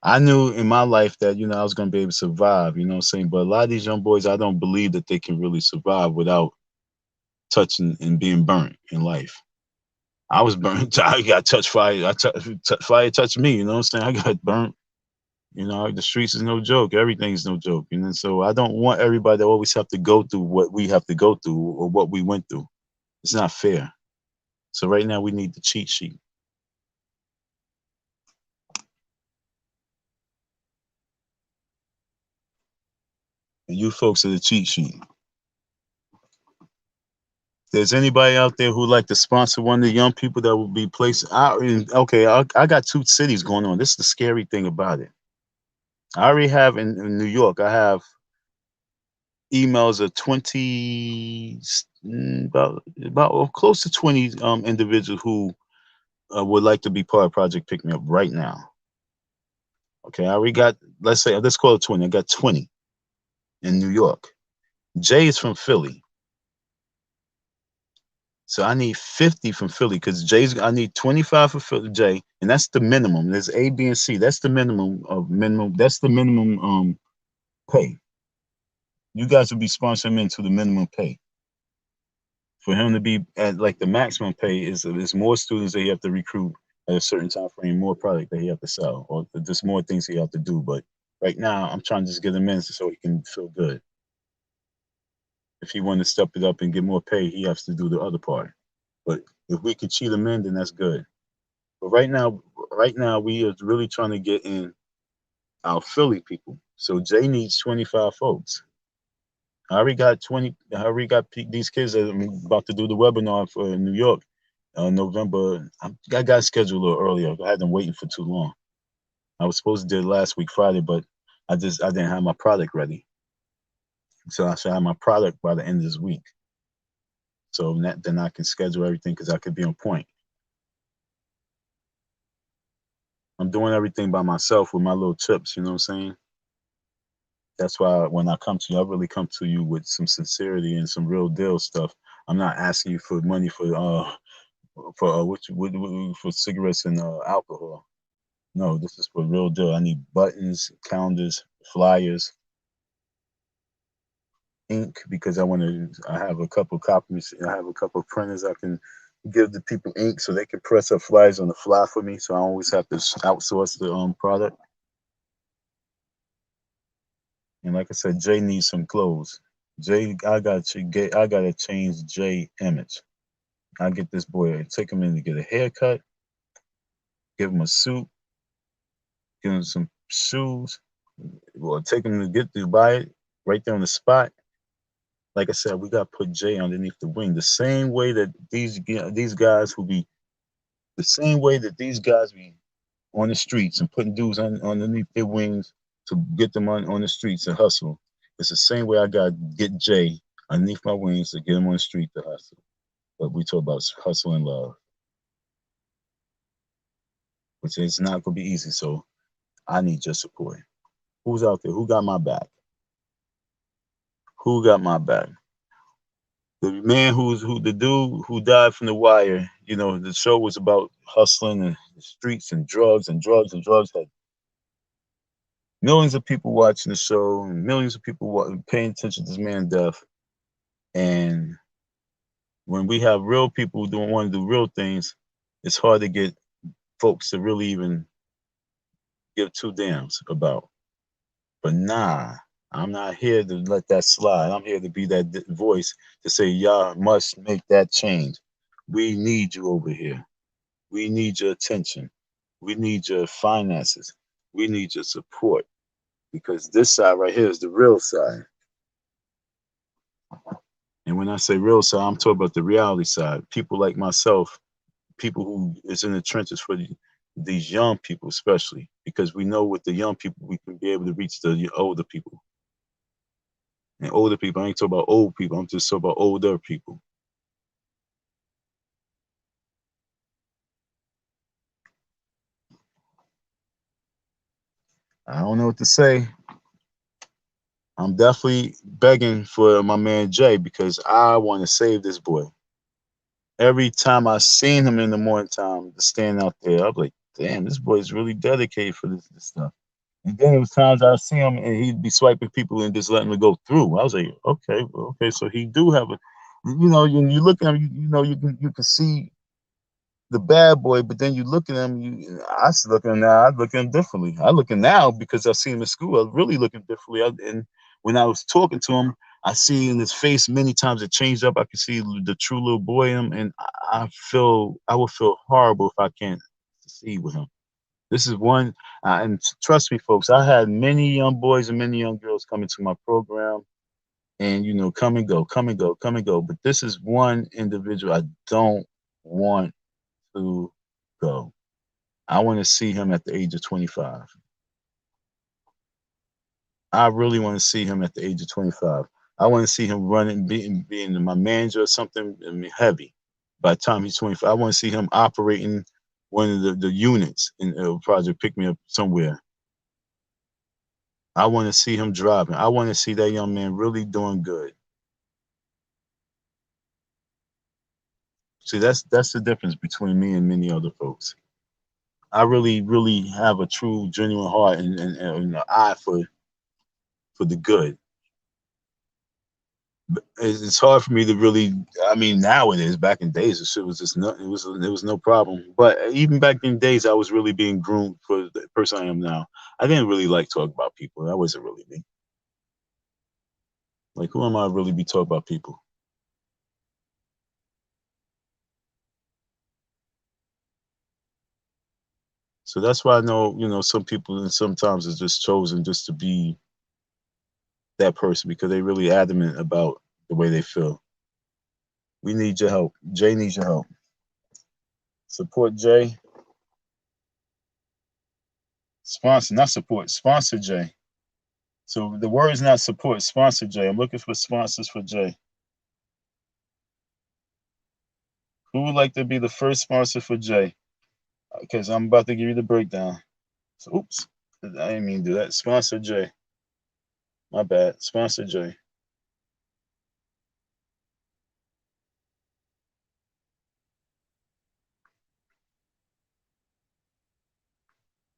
I knew in my life that I was gonna be able to survive. You know what I'm saying? But a lot of these young boys, I don't believe that they can really survive without touching and being burnt in life. I was burnt. I got touched fire. Fire touched me. You know what I'm saying? I got burnt. The streets is no joke. Everything's no joke. So I don't want everybody to always have to go through what we have to go through or what we went through. It's not fair. So right now we need the cheat sheet. And you folks are the cheat sheet. There's anybody out there who'd like to sponsor one of the young people that will be placed out? Okay, I got 2 cities going on. This is the scary thing about it. I already have in New York. I have emails of 20, about close to 20 individuals who would like to be part of Project Pick Me Up right now. Okay, I already got, let's call it 20. I got 20 in New York. Jay is from Philly. So I need 50 from Philly, because I need 25 for Philly, Jay, and that's the minimum. There's A, B, and C. That's the minimum. That's the minimum pay. You guys would be sponsoring him into the minimum pay. For him to be at like the maximum pay is more students that you have to recruit at a certain time frame, more product that he have to sell, or just more things he have to do. But right now, I'm trying to just get him in so he can feel good. If he want to step it up and get more pay, he has to do the other part. But if we can cheat him in, then that's good. But right now we are really trying to get in our Philly people. So Jay needs 25 folks. I already got 20. I already got these kids that I'm about to do the webinar for in New York, November. I got scheduled a little earlier. I had them waiting for too long. I was supposed to do it last week Friday, but I didn't have my product ready. So I should have my product by the end of this week. So then I can schedule everything because I could be on point. I'm doing everything by myself with my little chips. You know what I'm saying? That's why when I come to you, I really come to you with some sincerity and some real deal stuff. I'm not asking you for money for cigarettes and alcohol. No, this is for real deal. I need buttons, calendars, flyers, ink because I want to. I have a couple copies. I have a couple printers I can give the people ink so they can press up flyers on the fly for me. So I always have to outsource the product. And like I said, Jay needs some clothes. Jay, I gotta change Jay image. I get this boy, take him in to get a haircut, give him a suit, give him some shoes, or take him to get to buy it right there on the spot. Like I said, we got to put Jay underneath the wing. The same way that these guys who be the same way that these guys be on the streets and putting dudes underneath their wings to get them on the streets to hustle. It's the same way I got to get Jay underneath my wings to get him on the street to hustle. But we talk about hustle and love, which is not going to be easy. So I need your support. Who's out there? Who got my back? Who got my back? The man the dude who died from the wire. You know, the show was about hustling and the streets and drugs and drugs and drugs. Had millions of people watching the show and millions of people paying attention to this man's death. And when we have real people who don't want to do real things, it's hard to get folks to really even give two damns about. But nah, I'm not here to let that slide. I'm here to be that voice to say, y'all must make that change. We need you over here. We need your attention. We need your finances. We need your support because this side right here is the real side. And when I say real side, I'm talking about the reality side. People like myself, people who is in the trenches for these young people, especially because we know with the young people we can be able to reach the older people. And older people, I ain't talking about old people. I'm just talking about older people. I don't know what to say. I'm definitely begging for my man Jay because I want to save this boy. Every time I seen him in the morning time, stand out there, I'm like, damn, this boy is really dedicated for this stuff. And then there was times I see him and he'd be swiping people and just letting them go through. I was like, okay, well, okay, so he do have a, you look at him, you can see the bad boy, but then you look at him, I look at him now, I look at him differently. I look at him now because I see him in school. I really looking differently. And when I was talking to him, I see in his face many times it changed up. I can see the true little boy in him, and I would feel horrible if I can't see with him. This is one, and trust me, folks, I had many young boys and many young girls come into my program, and come and go, come and go, come and go. But this is one individual I don't want to go. I want to see him at the age of 25. I really want to see him at the age of 25. I want to see him running, being my manager or something heavy. By the time he's 25, I want to see him operating one of the units in Project Pick Me Up somewhere. I want to see him driving. I want to see that young man really doing good. See, that's the difference between me and many other folks. I really, really have a true, genuine heart and an eye for the good. It's hard for me to really. I mean, now it is. Back in days, the shit was just no. It was no problem. But even back in days, I was really being groomed for the person I am now. I didn't really like talking about people. That wasn't really me. Like, who am I to really be talking about people? So that's why I know, some people and sometimes it's just chosen just to be that person because they really adamant about the way they feel. We need your help. Jay needs your help. Support Jay. Sponsor, not support. Sponsor Jay. So the word is not support. Sponsor Jay. I'm looking for sponsors for Jay. Who would like to be the first sponsor for Jay? Because I'm about to give you the breakdown. So, oops. I didn't mean to do that. Sponsor Jay. My bad. Sponsor Jay.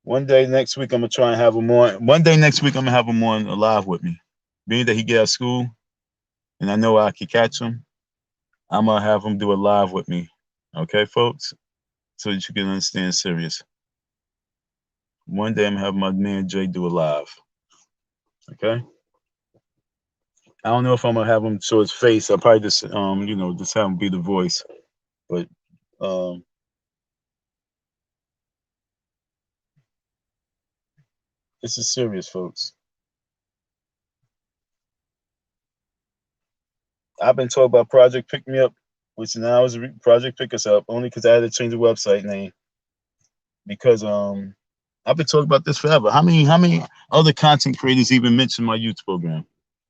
One day next week, I'm gonna try and have him on. One day next week, I'm gonna have him on live with me. Being that he get out of school, and I know I can catch him, I'm gonna have him do a live with me. Okay, folks, so that you can understand serious. One day, I'm gonna have my man Jay do a live. Okay. I don't know if I'm gonna have him show his face. I'll probably just just have him be the voice. But um, this is serious, folks. I've been told about Project Pick Me Up, which now is Project Pick Us Up, only because I had to change the website name because I've been talking about this forever. How many other content creators even mention my youth program?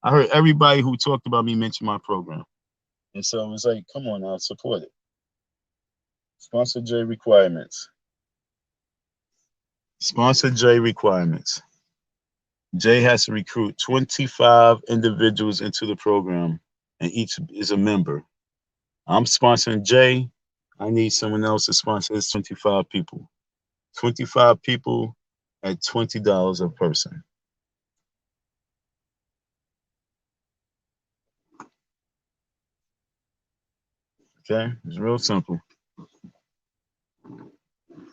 I heard everybody who talked about me mention my program, and so it's like, come on now, support it. Sponsor J requirements. Sponsor J requirements. Jay has to recruit 25 individuals into the program, and each is a member. I'm sponsoring Jay. I need someone else to sponsor his 25 people. 25 people at $20 a person. Okay, it's real simple.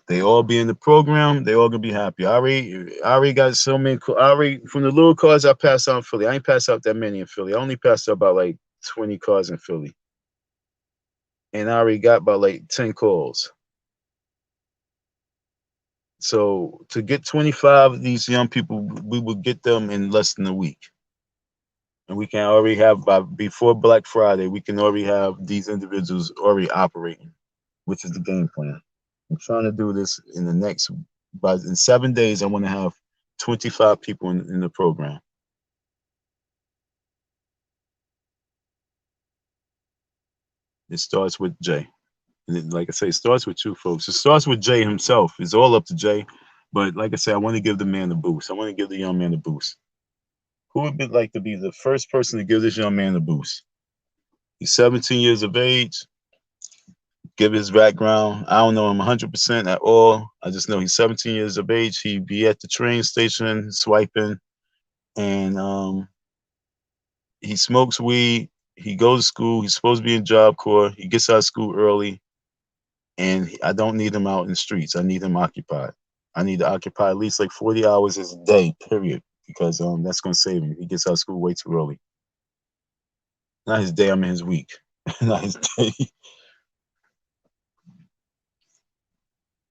They all be in the program. They all gonna be happy. I already got so many. I already from the little cars I passed out in Philly. I ain't passed out that many in Philly. I only passed out about like 20 cars in Philly, and I already got about like 10 calls. So to get 25 of these young people, we will get them in less than a week, and we can already have by before Black Friday. We can already have these individuals already operating, which is the game plan. I'm trying to do this in the next, but in 7 days, I want to have 25 people in the program. It starts with Jay. And like I say, it starts with you folks. It starts with Jay himself. It's all up to Jay. But like I say, I want to give the man a boost. I want to give the young man a boost. Who would like to be the first person to give this young man a boost? He's 17 years of age. Give his background. I don't know him 100% at all. I just know he's 17 years of age. He be at the train station swiping, and he smokes weed. He goes to school. He's supposed to be in Job Corps. He gets out of school early, and I don't need him out in the streets. I need him occupied. I need to occupy at least like 40 hours a day, period, because that's gonna save him. He gets out of school way too early. Not his day. I mean his week. Not his day.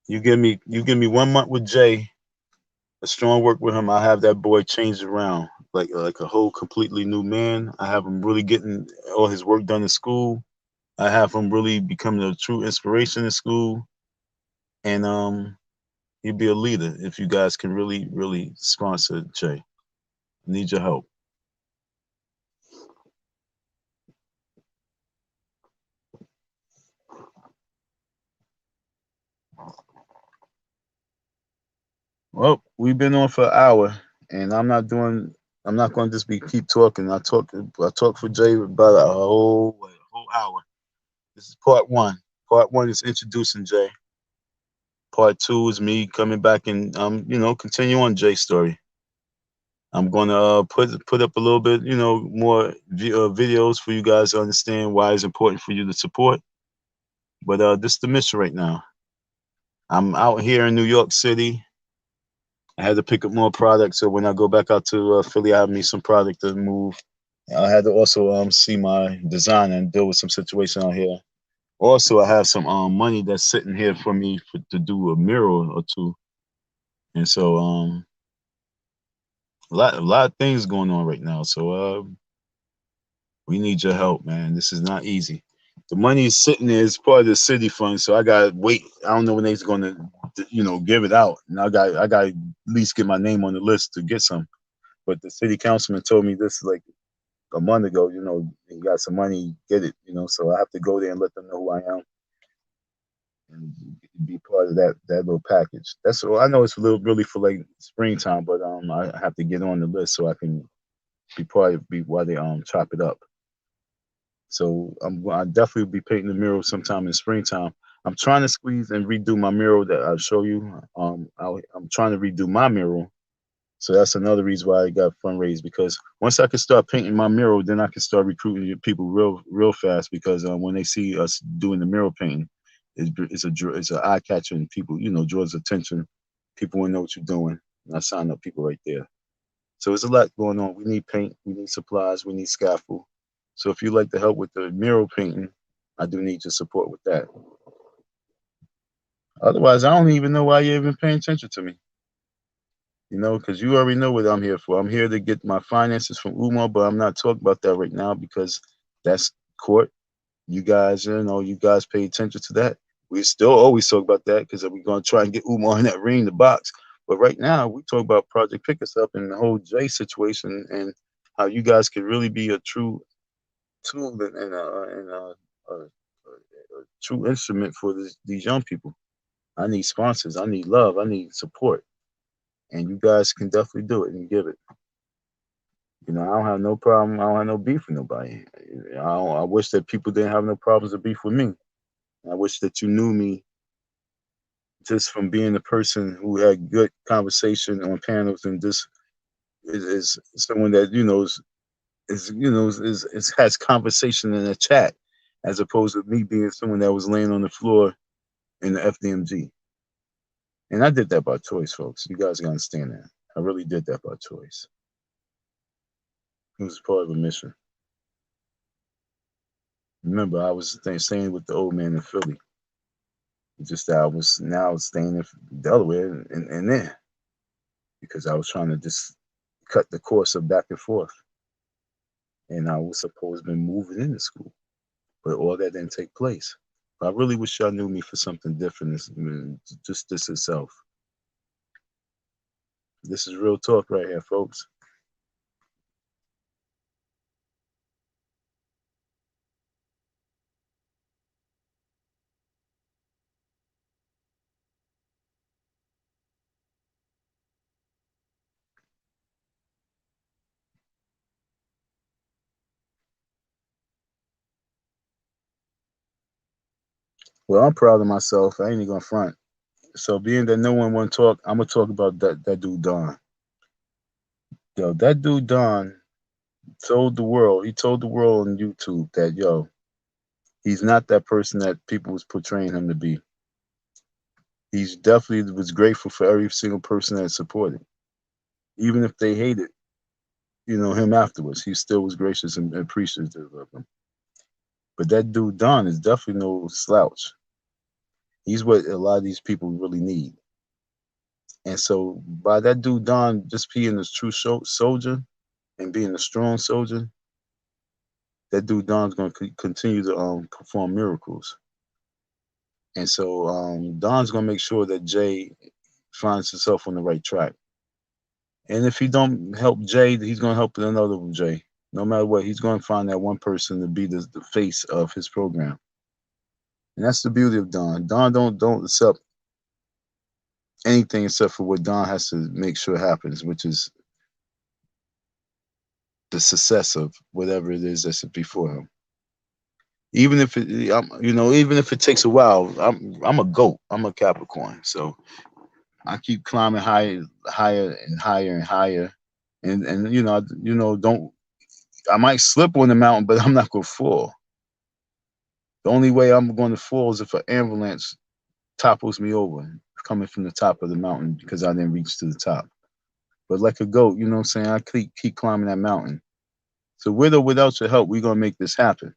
You give me 1 month with Jay. A strong work with him. I have that boy changed around like a whole completely new man. I have him really getting all his work done in school. I have him really becoming a true inspiration in school, and he'd be a leader if you guys can really, really sponsor Jay. I need your help. Well, we've been on for an hour, and I'm not doing. I'm not going to just be keep talking. I talk for Jay about a whole hour. This is part one. Part one is introducing Jay. Part two is me coming back and continue on Jay's story. I'm gonna put up a little bit, more videos for you guys to understand why it's important for you to support. But this is the mission right now. I'm out here in New York City. I had to pick up more products, so when I go back out to Philly, I have me some product to move. I had to also see my design and deal with some situation out here. Also, I have some money that's sitting here for me to do a mural or two, and so a lot of things going on right now. So we need your help, man. This is not easy. The money is sitting there as part of the city fund, so I got to wait. I don't know when they're going to, give it out. And I got to at least get my name on the list to get some. But the city councilman told me this like a month ago. You got some money, get it. So I have to go there and let them know who I am and be part of that little package. That's all. I know it's a little really for like springtime, but I have to get on the list so I can be part of be while they chop it up. So I definitely be painting the mural sometime in springtime. I'm trying to squeeze and redo my mural that I'll show you. I'm trying to redo my mural. So that's another reason why I got fundraised, because once I can start painting my mural, then I can start recruiting people real fast, because when they see us doing the mural painting, it's a eye catcher, and people draws attention. People want to know what you're doing, and I sign up people right there. So there's a lot going on. We need paint, we need supplies, we need scaffold. So if you'd like to help with the mural painting, I do need your support with that. Otherwise, I don't even know why you're even paying attention to me. Because you already know what I'm here for. I'm here to get my finances from Umar, but I'm not talking about that right now because that's court. You guys pay attention to that. We still always talk about that because we're going to try and get Umar in that ring, the box. But right now, we talk about Project Pick Us Up and the whole J situation, and how you guys can really be a true tool and a true instrument for these young people. I need sponsors. I need love. I need support. And you guys can definitely do it and give it. I don't have no problem. I don't have no beef with nobody. I wish that people didn't have no problems of beef with me. I wish that you knew me just from being a person who had good conversation on panels, and just is someone that has conversation in a chat, as opposed to me being someone that was laying on the floor in the FDMG. And I did that by choice, folks. You guys gotta understand that. I really did that by choice. It was part of a mission. Remember, I was staying with the old man in Philly. Just that I was now staying in Delaware and there, because I was trying to just cut the course of back and forth. And I was supposed to be moving into school, but all that didn't take place. I really wish y'all knew me for something different than just this itself. This is real talk right here, folks. Well, I'm proud of myself. I ain't even gonna front. So being that no one want to talk, I'm gonna talk about that dude Don. Yo, that dude Don told the world. He told the world on YouTube that he's not that person that people was portraying him to be. He's definitely was grateful for every single person that supported, even if they hated, him afterwards. He still was gracious and appreciative of them. But that dude Don is definitely no slouch. He's what a lot of these people really need. And so by that dude Don just being a true soldier and being a strong soldier, that dude Don's going to continue to perform miracles. And so Don's going to make sure that Jay finds himself on the right track. And if he don't help Jay, he's going to help another Jay. No matter what, he's going to find that one person to be the face of his program. And that's the beauty of Don. Don don't accept anything except for what Don has to make sure happens, which is the success of whatever it is that's before him. Even if even if it takes a while, I'm a goat. I'm a Capricorn, so I keep climbing higher and higher and higher. And don't, I might slip on the mountain, but I'm not gonna fall. The only way I'm going to fall is if an ambulance topples me over coming from the top of the mountain because I didn't reach to the top. But like a goat, you know what I'm saying? I keep climbing that mountain. So with or without your help, we're gonna make this happen.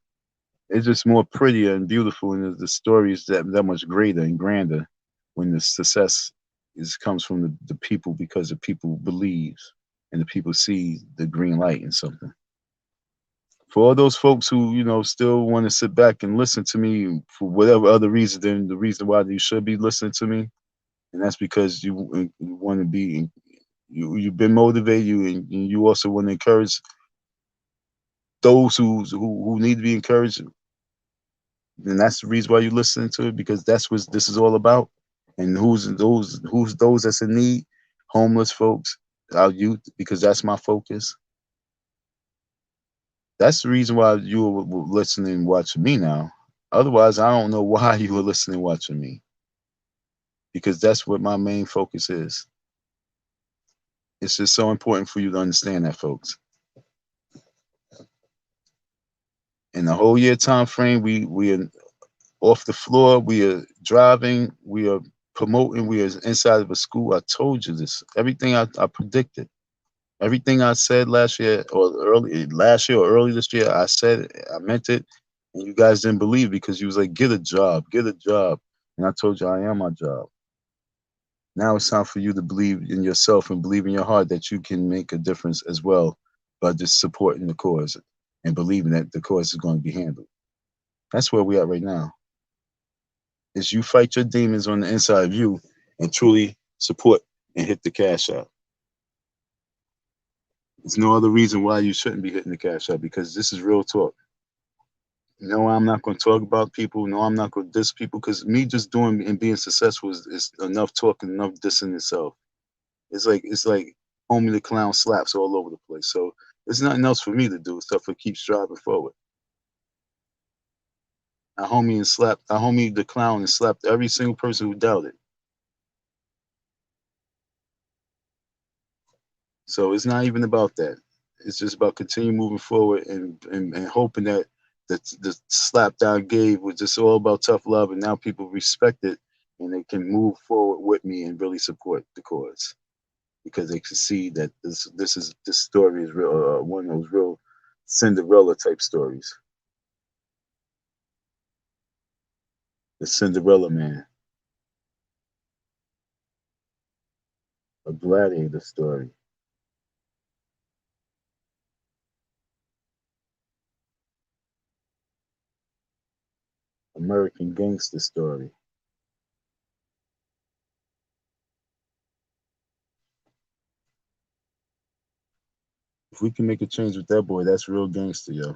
It's just more prettier and beautiful, and the story is that much greater and grander when the success comes from the people, because the people believes and the people see the green light in something. For all those folks who still want to sit back and listen to me for whatever other reason than the reason why you should be listening to me, and that's because you want to be, you've been motivated, and you also want to encourage those who need to be encouraged, and that's the reason why you're listening to it, because that's what this is all about. And who's those that's in need? Homeless folks, our youth, because that's my focus. That's the reason why you were listening and watching me now. Otherwise, I don't know why you were listening and watching me, because that's what my main focus is. It's just so important for you to understand that, folks. In the whole year time frame, we are off the floor, we are driving, we are promoting, we are inside of a school. I told you this. Everything I predicted, everything I said last year or early this year, I said it, I meant it, and you guys didn't believe because you was like, get a job, get a job. And I told you I am my job. Now it's time for you to believe in yourself and believe in your heart that you can make a difference as well by just supporting the cause and believing that the cause is going to be handled. That's where we are right now. Is you fight your demons on the inside of you and truly support and hit the cash out. There's no other reason why you shouldn't be hitting the cash out, because this is real talk. No, I'm not going to talk about people. No, I'm not going to diss people, because me just doing and being successful is enough talking, enough dissing itself. It's like homie the clown slaps all over the place. So there's nothing else for me to do except for keep striving forward. I homie the clown and slapped every single person who doubted. So it's not even about that. It's just about continue moving forward and hoping that the slap that I gave was just all about tough love, and now people respect it and they can move forward with me and really support the cause, because they can see that this story is real, one of those real Cinderella type stories. The Cinderella Man, a gladiator story, American gangster story. If we can make a change with that boy, that's real gangster, yo.